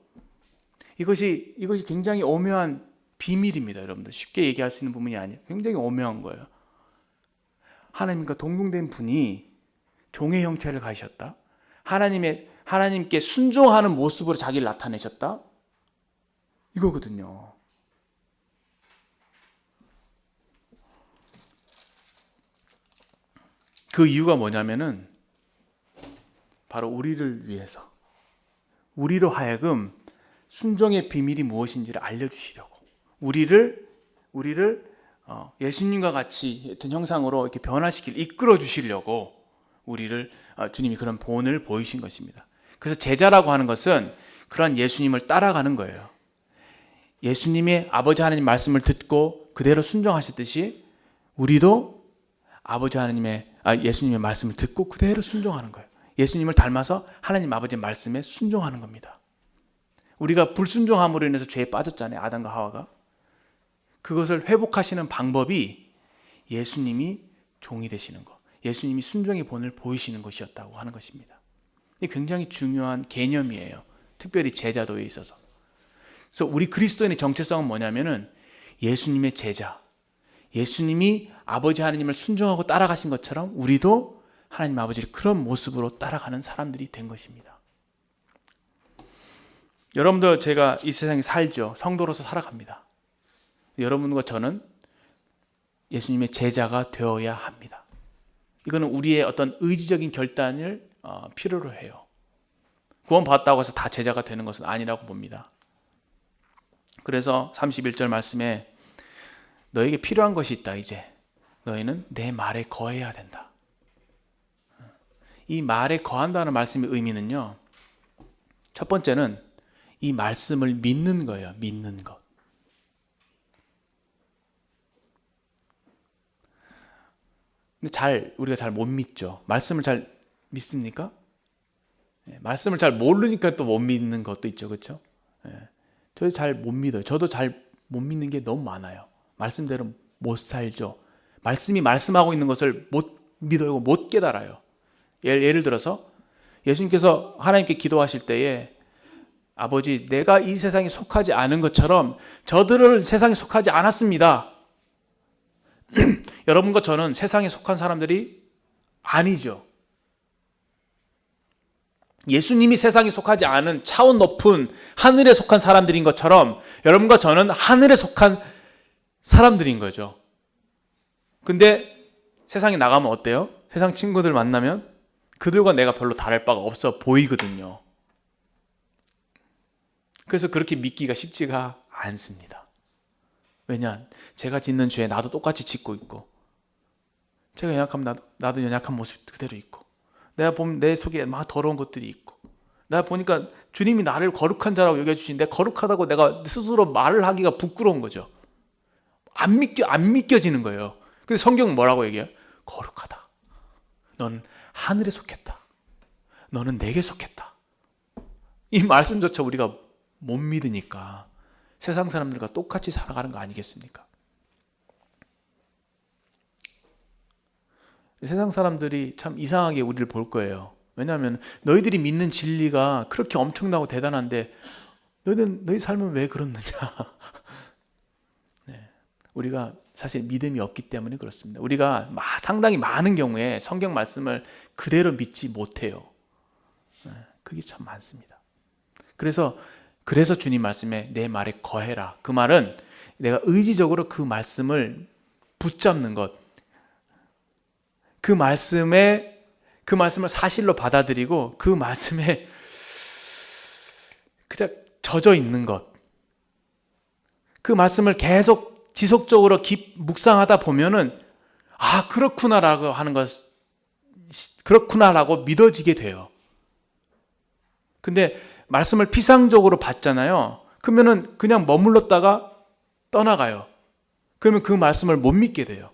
이것이 굉장히 오묘한 비밀입니다. 여러분들 쉽게 얘기할 수 있는 부분이 아니에요. 굉장히 오묘한 거예요. 하나님과 동등된 분이 종의 형체를 가지셨다. 하나님께 순종하는 모습으로 자기를 나타내셨다. 이거거든요. 그 이유가 뭐냐면은 바로 우리를 위해서, 우리로 하여금 순종의 비밀이 무엇인지를 알려주시려고 우리를 예수님과 같이 어떤 형상으로 이렇게 변화시킬 이끌어 주시려고 우리를 주님이 그런 본을 보이신 것입니다. 그래서 제자라고 하는 것은 그런 예수님을 따라가는 거예요. 예수님의 아버지 하나님 말씀을 듣고 그대로 순종하셨듯이 우리도 아버지 하나님의 예수님의 말씀을 듣고 그대로 순종하는 거예요. 예수님을 닮아서 하나님 아버지의 말씀에 순종하는 겁니다. 우리가 불순종함으로 인해서 죄에 빠졌잖아요. 아담과 하와가. 그것을 회복하시는 방법이 예수님이 종이 되시는 것, 예수님이 순종의 본을 보이시는 것이었다고 하는 것입니다. 이게 굉장히 중요한 개념이에요. 특별히 제자도에 있어서. 그래서 우리 그리스도인의 정체성은 뭐냐면은 예수님의 제자, 예수님이 아버지 하나님을 순종하고 따라가신 것처럼 우리도 하나님 아버지를 그런 모습으로 따라가는 사람들이 된 것입니다. 여러분도 제가 이 세상에 살죠. 성도로서 살아갑니다. 여러분과 저는 예수님의 제자가 되어야 합니다. 이거는 우리의 어떤 의지적인 결단을 필요로 해요. 구원받았다고 해서 다 제자가 되는 것은 아니라고 봅니다. 그래서 31절 말씀에 너에게 필요한 것이 있다. 이제 너희는 내 말에 거해야 된다. 이 말에 거한다는 말씀의 의미는요, 첫 번째는 이 말씀을 믿는 거예요. 믿는 것. 근데 우리가 잘 못 믿죠. 말씀을 잘 믿습니까? 말씀을 잘 모르니까 또 못 믿는 것도 있죠. 그렇죠? 저도 잘 못 믿어요. 저도 잘 못 믿는 게 너무 많아요. 말씀대로 못 살죠. 말씀이 말씀하고 있는 것을 못 믿어요. 못 깨달아요. 예를 들어서 예수님께서 하나님께 기도하실 때에 아버지, 내가 이 세상에 속하지 않은 것처럼 저들을 세상에 속하지 않았습니다. 여러분과 저는 세상에 속한 사람들이 아니죠. 예수님이 세상에 속하지 않은 차원 높은 하늘에 속한 사람들인 것처럼 여러분과 저는 하늘에 속한 사람들인 거죠. 근데 세상에 나가면 어때요? 세상 친구들 만나면 그들과 내가 별로 다를 바가 없어 보이거든요. 그래서 그렇게 믿기가 쉽지가 않습니다. 왜냐? 제가 짓는 죄에 나도 똑같이 짓고 있고, 제가 연약하면 나도 연약한 모습 그대로 있고, 내가 보면 내 속에 막 더러운 것들이 있고, 내가 보니까 주님이 나를 거룩한 자라고 여겨주시는데 거룩하다고 내가 스스로 말을 하기가 부끄러운 거죠. 안 믿겨지는 거예요. 근데 성경은 뭐라고 얘기해요? 거룩하다. 넌 하늘에 속했다. 너는 내게 속했다. 이 말씀조차 우리가 못 믿으니까 세상 사람들과 똑같이 살아가는 거 아니겠습니까? 세상 사람들이 참 이상하게 우리를 볼 거예요. 왜냐하면 너희들이 믿는 진리가 그렇게 엄청나고 대단한데 너희 삶은 왜 그렇느냐. 네, 우리가 사실 믿음이 없기 때문에 그렇습니다. 우리가 상당히 많은 경우에 성경 말씀을 그대로 믿지 못해요. 네, 그게 참 많습니다. 그래서 주님 말씀에 내 말에 거해라. 그 말은 내가 의지적으로 그 말씀을 붙잡는 것, 그 말씀을 사실로 받아들이고 그 말씀에 그냥 젖어 있는 것, 그 말씀을 계속 지속적으로 묵상하다 보면은 그렇구나라고 하는 것, 그렇구나라고 믿어지게 돼요. 근데 말씀을 피상적으로 받잖아요. 그러면은 그냥 머물렀다가 떠나가요. 그러면 그 말씀을 못 믿게 돼요.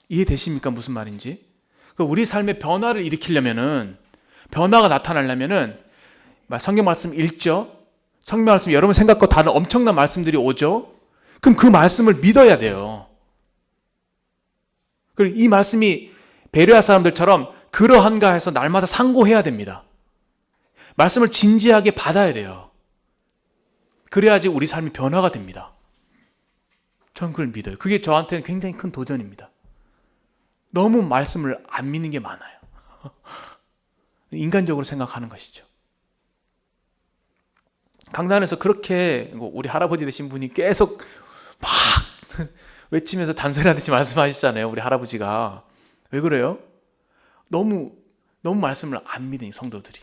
이해되십니까? 무슨 말인지? 우리 삶의 변화를 일으키려면은, 변화가 나타나려면은 성경 말씀 읽죠. 성경 말씀 여러분 생각과 다른 엄청난 말씀들이 오죠. 그럼 그 말씀을 믿어야 돼요. 그리고 이 말씀이 베레아 사람들처럼 그러한가 해서 날마다 상고해야 됩니다. 말씀을 진지하게 받아야 돼요. 그래야지 우리 삶이 변화가 됩니다. 저는 그걸 믿어요. 그게 저한테는 굉장히 큰 도전입니다. 너무 말씀을 안 믿는 게 많아요. 인간적으로 생각하는 것이죠. 강단에서 그렇게 우리 할아버지 되신 분이 계속 막 외치면서 잔소리하듯이 말씀하시잖아요. 우리 할아버지가. 왜 그래요? 너무 말씀을 안 믿으니 성도들이.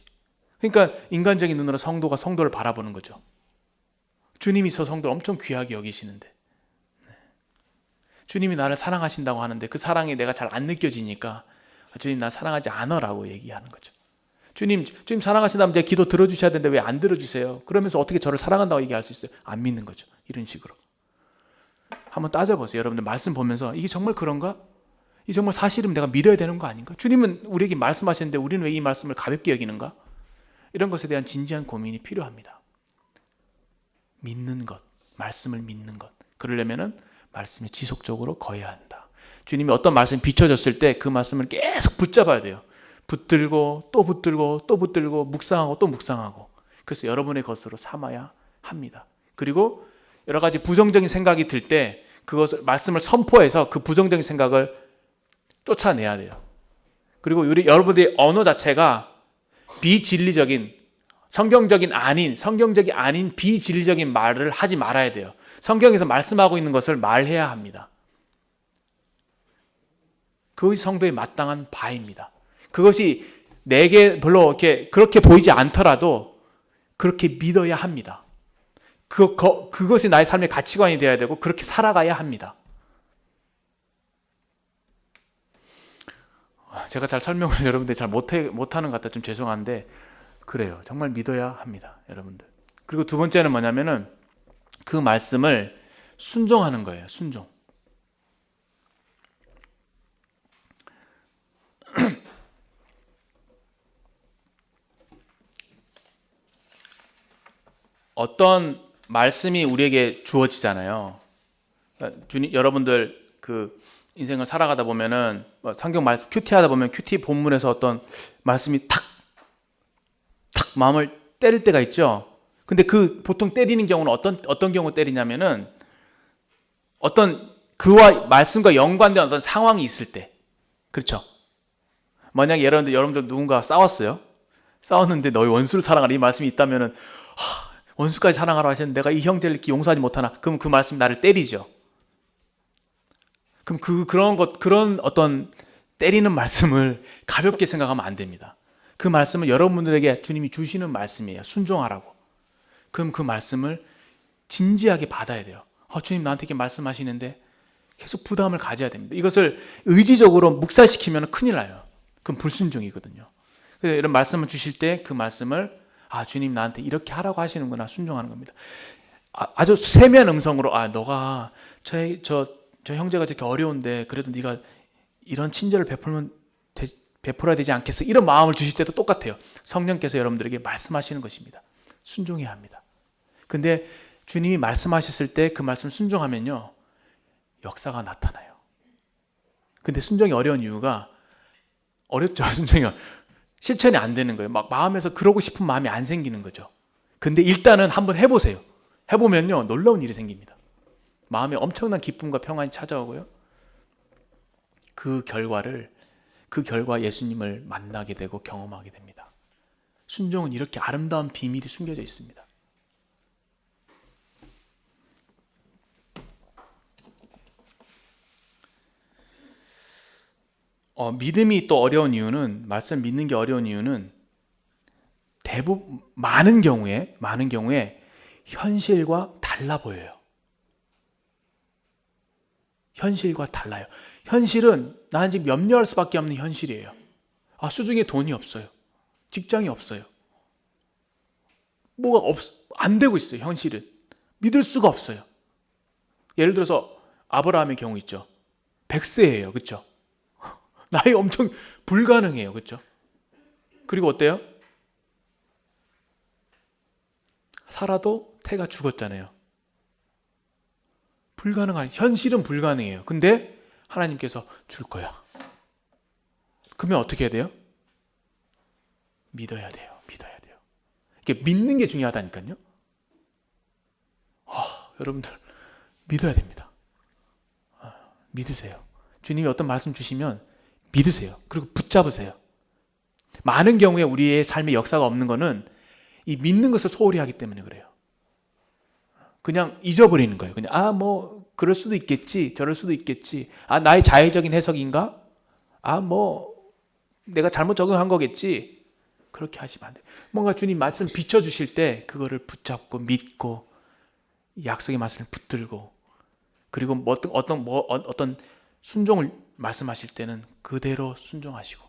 그러니까 인간적인 눈으로 성도가 성도를 바라보는 거죠. 주님이 저 성도를 엄청 귀하게 여기시는데, 주님이 나를 사랑하신다고 하는데 그 사랑이 내가 잘 안 느껴지니까 주님 나 사랑하지 않아라고 얘기하는 거죠. 주님 사랑하신다면 제 기도 들어주셔야 되는데 왜 안 들어주세요? 그러면서 어떻게 저를 사랑한다고 얘기할 수 있어요? 안 믿는 거죠. 이런 식으로. 한번 따져보세요. 여러분들 말씀 보면서 이게 정말 그런가? 이 정말 사실은 내가 믿어야 되는 거 아닌가? 주님은 우리에게 말씀하시는데 우리는 왜 이 말씀을 가볍게 여기는가? 이런 것에 대한 진지한 고민이 필요합니다. 믿는 것, 말씀을 믿는 것. 그러려면은 말씀이 지속적으로 거해야 한다. 주님이 어떤 말씀이 비춰졌을 때 그 말씀을 계속 붙잡아야 돼요. 붙들고 또 붙들고 또 붙들고 묵상하고 또 묵상하고. 그래서 여러분의 것으로 삼아야 합니다. 그리고 여러 가지 부정적인 생각이 들 때 그것을 말씀을 선포해서 그 부정적인 생각을 쫓아내야 돼요. 그리고 여러분들의 언어 자체가 비진리적인 성경적이 아닌 비진리적인 말을 하지 말아야 돼요. 성경에서 말씀하고 있는 것을 말해야 합니다. 그것이 성도의 마땅한 바입니다. 그것이 내게 별로 이렇게 그렇게 보이지 않더라도 그렇게 믿어야 합니다. 그것이 나의 삶의 가치관이 되어야 되고 그렇게 살아가야 합니다. 제가 잘 설명을 여러분들이 잘 못하는 것 같아 좀 죄송한데 그래요. 정말 믿어야 합니다. 여러분들. 그리고 두 번째는 뭐냐면은 그 말씀을 순종하는 거예요. 순종. 어떤 말씀이 우리에게 주어지잖아요. 여러분들 그 인생을 살아가다 보면은 성경 말씀 큐티 하다 보면 큐티 본문에서 어떤 말씀이 탁 마음을 때릴 때가 있죠. 근데 그 보통 때리는 경우는 어떤 경우 때리냐면은 어떤 그와 말씀과 연관된 어떤 상황이 있을 때, 그렇죠? 만약에 여러분들 누군가 싸웠어요. 싸웠는데 너희 원수를 사랑하라 이 말씀이 있다면은 원수까지 사랑하라 하셨는데 내가 이 형제를 이렇게 용서하지 못하나? 그럼 그 말씀이 나를 때리죠. 그럼 그런 어떤 때리는 말씀을 가볍게 생각하면 안 됩니다. 그 말씀은 여러분들에게 주님이 주시는 말씀이에요. 순종하라고. 그럼 그 말씀을 진지하게 받아야 돼요. 주님 나한테 이렇게 말씀하시는데 계속 부담을 가져야 됩니다. 이것을 의지적으로 묵살시키면 큰일 나요. 그럼 불순종이거든요. 그래서 이런 말씀을 주실 때 그 말씀을 주님 나한테 이렇게 하라고 하시는구나 하는 겁니다. 아주 세미한 음성으로 너가 저 형제가 저렇게 어려운데 그래도 네가 이런 친절을 베풀어야 되지 않겠어? 이런 마음을 주실 때도 똑같아요. 성령께서 여러분들에게 말씀하시는 것입니다. 순종해야 합니다. 근데 주님이 말씀하셨을 때 그 말씀 순종하면요 역사가 나타나요. 근데 순종이 어려운 이유가 어렵죠. 순종이 실천이 안 되는 거예요. 막 마음에서 그러고 싶은 마음이 안 생기는 거죠. 근데 일단은 한번 해보세요. 해보면요 놀라운 일이 생깁니다. 마음에 엄청난 기쁨과 평안이 찾아오고요. 그 결과 예수님을 만나게 되고 경험하게 됩니다. 순종은 이렇게 아름다운 비밀이 숨겨져 있습니다. 믿음이 또 어려운 이유는 말씀 믿는 게 어려운 이유는 많은 경우에 현실과 달라 보여요. 현실과 달라요. 현실은 나는 지금 염려할 수밖에 없는 현실이에요. 수중에 돈이 없어요. 직장이 없어요. 안 되고 있어요. 현실은. 믿을 수가 없어요. 예를 들어서 아브라함의 경우 있죠. 100세예요. 그렇죠? 나이 엄청 불가능해요. 그렇죠? 그리고 어때요? 사라도 태가 죽었잖아요. 현실은 불가능해요. 근데 하나님께서 줄 거야. 그러면 어떻게 해야 돼요? 믿어야 돼요. 이게 믿는 게 중요하다니까요. 여러분들 믿어야 됩니다. 믿으세요. 주님이 어떤 말씀 주시면 믿으세요. 그리고 붙잡으세요. 많은 경우에 우리의 삶의 역사가 없는 거는 이 믿는 것을 소홀히 하기 때문에 그래요. 그냥 잊어버리는 거예요. 그냥 그럴 수도 있겠지, 저럴 수도 있겠지. 나의 자의적인 해석인가? 내가 잘못 적용한 거겠지. 그렇게 하시면 안 돼요. 뭔가 주님 말씀 비춰주실 때 그거를 붙잡고 믿고 약속의 말씀을 붙들고, 그리고 어떤 순종을 말씀하실 때는 그대로 순종하시고,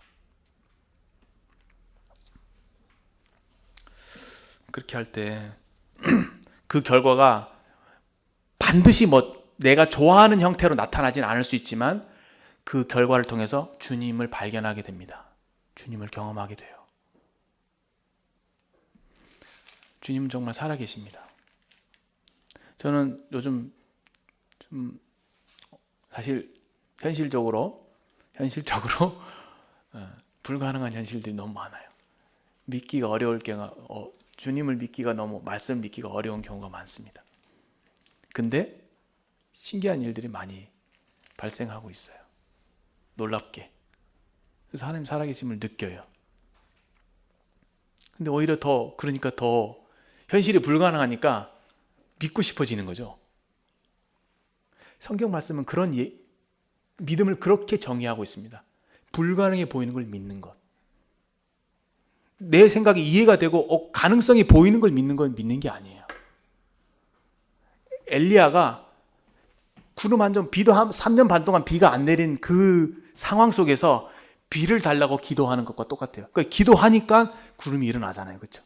그렇게 할 때 그 결과가 반드시 내가 좋아하는 형태로 나타나진 않을 수 있지만 그 결과를 통해서 주님을 발견하게 됩니다. 주님을 경험하게 돼요. 주님은 정말 살아계십니다. 저는 요즘 좀 사실 현실적으로 불가능한 현실들이 너무 많아요. 믿기가 어려울 경우, 주님을 믿기가 너무, 말씀을 믿기가 어려운 경우가 많습니다. 근데 신기한 일들이 많이 발생하고 있어요. 놀랍게. 그래서 하나님 살아계심을 느껴요. 근데 오히려 그러니까 더 현실이 불가능하니까 믿고 싶어지는 거죠. 성경 말씀은 그런 믿음을 그렇게 정의하고 있습니다. 불가능해 보이는 걸 믿는 것. 내 생각이 이해가 되고 가능성이 보이는 걸 믿는 건 믿는 게 아니에요. 엘리야가 구름 한 점, 비도 3년 반 동안 비가 안 내린 그 상황 속에서 비를 달라고 기도하는 것과 똑같아요. 그러니까 기도하니까 구름이 일어나잖아요. 그렇죠?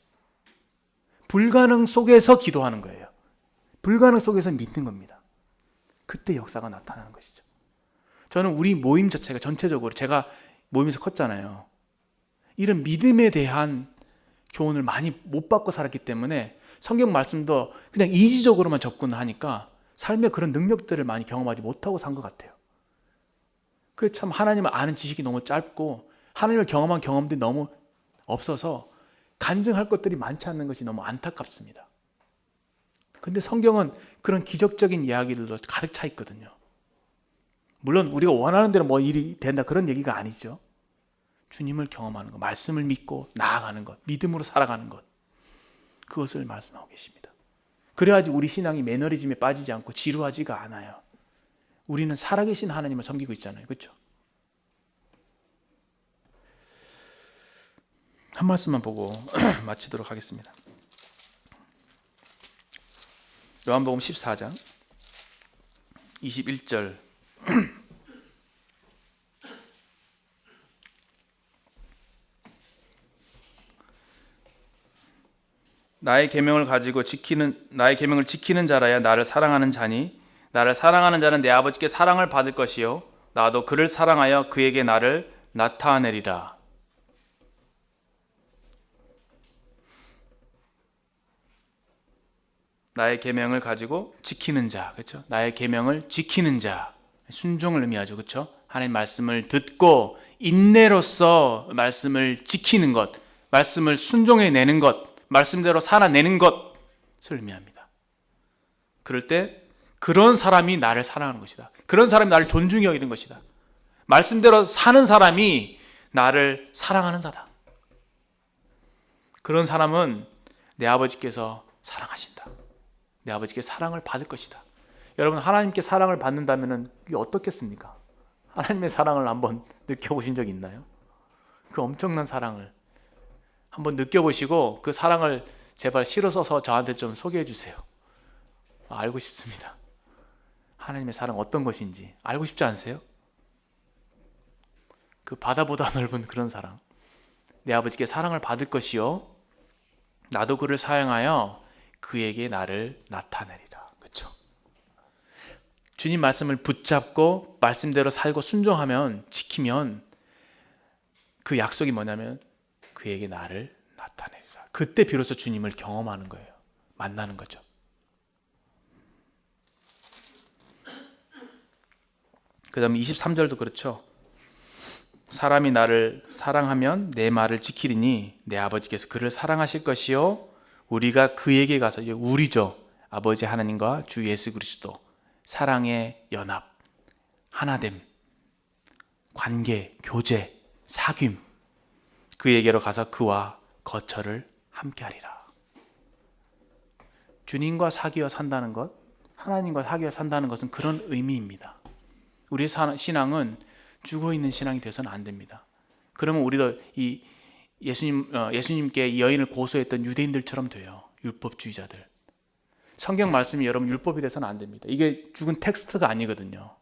불가능 속에서 기도하는 거예요. 불가능 속에서 믿는 겁니다. 그때 역사가 나타나는 것이죠. 저는 우리 모임 자체가 전체적으로, 제가 모임에서 컸잖아요. 이런 믿음에 대한 교훈을 많이 못 받고 살았기 때문에 성경 말씀도 그냥 이지적으로만 접근하니까 삶의 그런 능력들을 많이 경험하지 못하고 산 것 같아요. 그래서 참 하나님을 아는 지식이 너무 짧고 하나님을 경험한 경험들이 너무 없어서 간증할 것들이 많지 않는 것이 너무 안타깝습니다. 근데 성경은 그런 기적적인 이야기들도 가득 차 있거든요. 물론 우리가 원하는 대로 뭐 일이 된다 그런 얘기가 아니죠. 주님을 경험하는 것, 말씀을 믿고 나아가는 것, 믿음으로 살아가는 것, 그것을 말씀하고 계십니다. 그래야지 우리 신앙이 매너리즘에 빠지지 않고 지루하지가 않아요. 우리는 살아계신 하나님을 섬기고 있잖아요. 그렇죠? 한 말씀만 보고 마치도록 하겠습니다. 요한복음 14장 21절. 나의 계명을 지키는 자라야 나를 사랑하는 자니, 나를 사랑하는 자는 내 아버지께 사랑을 받을 것이요 나도 그를 사랑하여 그에게 나를 나타내리라. 나의 계명을 가지고 지키는 자, 그렇죠? 나의 계명을 지키는 자, 순종을 의미하죠, 그렇죠? 하나님 말씀을 듣고 인내로서 말씀을 지키는 것, 말씀을 순종해내는 것, 말씀대로 살아내는 것을 의미합니다. 그럴 때 그런 사람이 나를 사랑하는 것이다. 그런 사람이 나를 존중히 여기는 것이다. 말씀대로 사는 사람이 나를 사랑하는 자다. 그런 사람은 내 아버지께서 사랑하신다. 내 아버지께 사랑을 받을 것이다. 여러분, 하나님께 사랑을 받는다면 이게 어떻겠습니까? 하나님의 사랑을 한번 느껴보신 적 있나요? 그 엄청난 사랑을 한번 느껴보시고 그 사랑을 제발 실어 써서 저한테 좀 소개해 주세요. 알고 싶습니다. 하나님의 사랑 어떤 것인지 알고 싶지 않으세요? 그 바다보다 넓은 그런 사랑. 내 아버지께 사랑을 받을 것이요 나도 그를 사랑하여 그에게 나를 나타내리라. 그렇죠? 주님 말씀을 붙잡고 말씀대로 살고 순종하면, 지키면 그 약속이 뭐냐면 그에게 나를 나타내리라. 그때 비로소 주님을 경험하는 거예요. 만나는 거죠. 그 다음에 23절도 그렇죠. 사람이 나를 사랑하면 내 말을 지키리니 내 아버지께서 그를 사랑하실 것이요 우리가 그에게 가서, 우리죠, 아버지 하나님과 주 예수 그리스도 사랑의 연합, 하나됨, 관계, 교제, 사귐, 그에게로 가서 그와 거처를 함께하리라. 주님과 사귀어 산다는 것, 하나님과 사귀어 산다는 것은 그런 의미입니다. 우리의 신앙은 죽어있는 신앙이 되어서는 안 됩니다. 그러면 우리도 이 예수님께 이 여인을 고소했던 유대인들처럼 돼요. 율법주의자들. 성경 말씀이 여러분 율법이 돼서는 안 됩니다. 이게 죽은 텍스트가 아니거든요.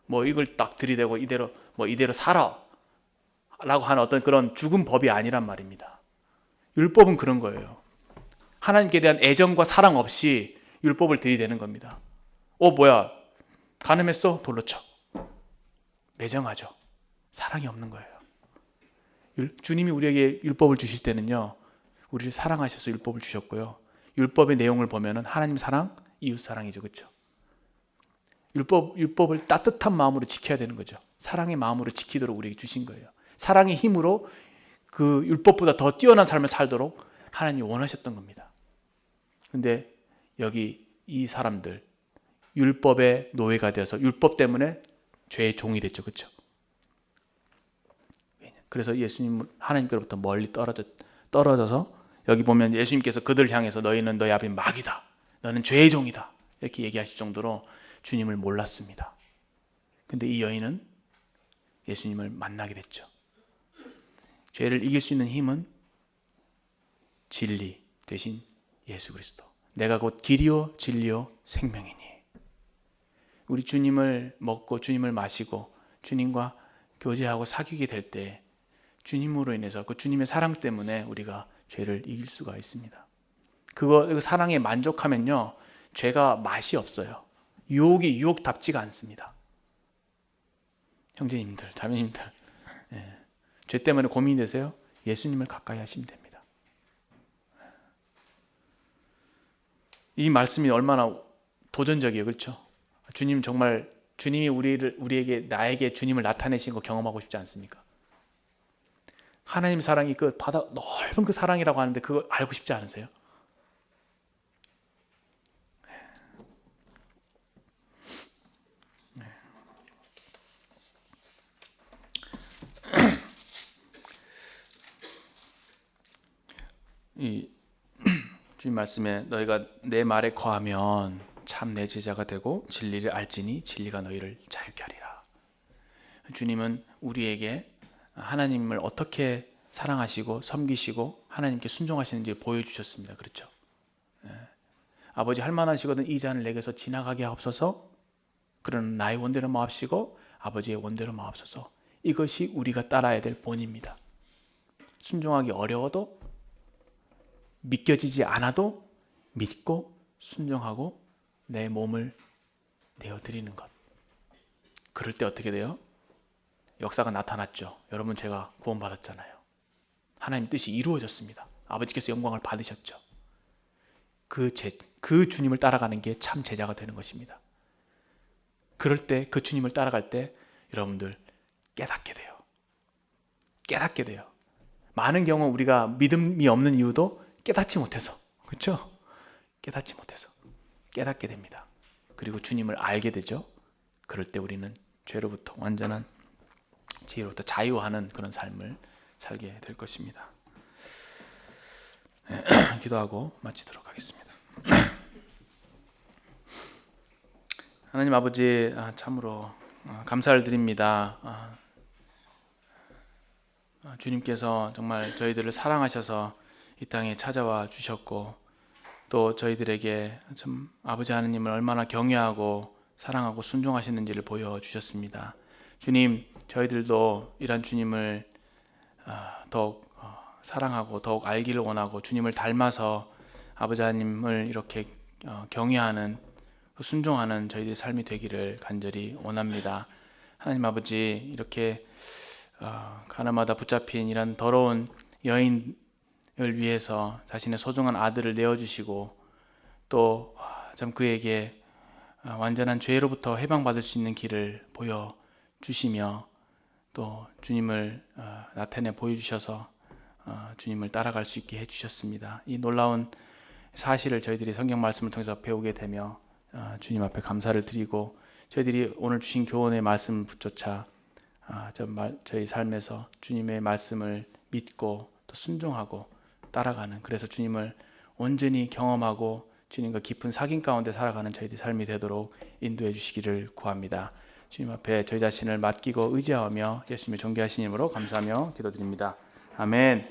뭐 이걸 딱 들이대고 이대로 살아 라고 하는 어떤 그런 죽은 법이 아니란 말입니다. 율법은 그런 거예요. 하나님께 대한 애정과 사랑 없이 율법을 들이대는 겁니다. 뭐야, 간음했어? 돌로 쳐. 매정하죠. 사랑이 없는 거예요. 주님이 우리에게 율법을 주실 때는요, 우리를 사랑하셔서 율법을 주셨고요. 율법의 내용을 보면은 하나님 사랑, 이웃 사랑이죠, 그렇죠? 율법을 따뜻한 마음으로 지켜야 되는 거죠. 사랑의 마음으로 지키도록 우리에게 주신 거예요. 사랑의 힘으로 그 율법보다 더 뛰어난 삶을 살도록 하나님이 원하셨던 겁니다. 근데 여기 이 사람들 율법의 노예가 되어서 율법 때문에 죄의 종이 됐죠, 그렇죠? 그래서 예수님 하나님께로부터 멀리 떨어져서 여기 보면 예수님께서 그들을 향해서 너희는 너희 앞에 마귀다, 너는 죄의 종이다 이렇게 얘기하실 정도로 주님을 몰랐습니다. 근데 이 여인은 예수님을 만나게 됐죠. 죄를 이길 수 있는 힘은 진리 대신 예수 그리스도. 내가 곧 길이요 진리요 생명이니. 우리 주님을 먹고 주님을 마시고 주님과 교제하고 사귀게 될 때 주님으로 인해서 그 주님의 사랑 때문에 우리가 죄를 이길 수가 있습니다. 그 사랑에 만족하면요, 죄가 맛이 없어요. 유혹이 유혹답지가 않습니다. 형제님들, 자매님들, 죄 때문에 고민이 되세요? 예수님을 가까이 하시면 됩니다. 이 말씀이 얼마나 도전적이에요, 그렇죠? 주님이 우리에게 나에게 주님을 나타내신 거 경험하고 싶지 않습니까? 하나님 사랑이 그 바다 넓은 그 사랑이라고 하는데 그거 알고 싶지 않으세요? 이 주님 말씀에 너희가 내 말에 거하면 참 내 제자가 되고 진리를 알지니 진리가 너희를 자유케 하리라. 주님은 우리에게 하나님을 어떻게 사랑하시고 섬기시고 하나님께 순종하시는지 보여주셨습니다. 그렇죠? 아버지 할만하시거든 이 잔을 내게서 지나가게 하옵소서. 그러나 나의 원대로 마옵시고 아버지의 원대로 마옵소서. 이것이 우리가 따라야 될 본입니다. 순종하기 어려워도 믿겨지지 않아도 믿고 순종하고 내 몸을 내어드리는 것. 그럴 때 어떻게 돼요? 역사가 나타났죠. 여러분 제가 구원받았잖아요. 하나님 뜻이 이루어졌습니다. 아버지께서 영광을 받으셨죠. 그 주님을 따라가는 게 참 제자가 되는 것입니다. 그럴 때 그 주님을 따라갈 때 여러분들 깨닫게 돼요. 깨닫게 돼요. 많은 경우 우리가 믿음이 없는 이유도 깨닫지 못해서, 그렇죠? 깨닫지 못해서 깨닫게 됩니다. 그리고 주님을 알게 되죠. 그럴 때 우리는 죄로부터 완전한 죄로부터 자유하는 그런 삶을 살게 될 것입니다. 기도하고 마치도록 하겠습니다. 하나님 아버지, 참으로 감사를 드립니다. 주님께서 정말 저희들을 사랑하셔서 이 땅에 찾아와 주셨고 또 저희들에게 참 아버지 하나님을 얼마나 경외하고 사랑하고 순종하시는지를 보여주셨습니다. 주님, 저희들도 이런 주님을 더욱 사랑하고 더욱 알기를 원하고 주님을 닮아서 아버지 하나님을 이렇게 경외하는 순종하는 저희들의 삶이 되기를 간절히 원합니다. 하나님 아버지, 이렇게 가나마다 붙잡힌 이런 더러운 여인을 위해서 자신의 소중한 아들을 내어주시고 또 참 그에게 완전한 죄로부터 해방받을 수 있는 길을 보여주시며 또 주님을 나타내 보여주셔서 주님을 따라갈 수 있게 해주셨습니다. 이 놀라운 사실을 저희들이 성경 말씀을 통해서 배우게 되며 주님 앞에 감사를 드리고 저희들이 오늘 주신 교훈의 말씀 붙조차 저희 삶에서 주님의 말씀을 믿고 또 순종하고 따라가는, 그래서 주님을 온전히 경험하고 주님과 깊은 사귐 가운데 살아가는 저희들의 삶이 되도록 인도해 주시기를 구합니다. 주님 앞에 저희 자신을 맡기고 의지하며 예수님의 존귀하신 이름으로 감사하며 기도드립니다. 아멘.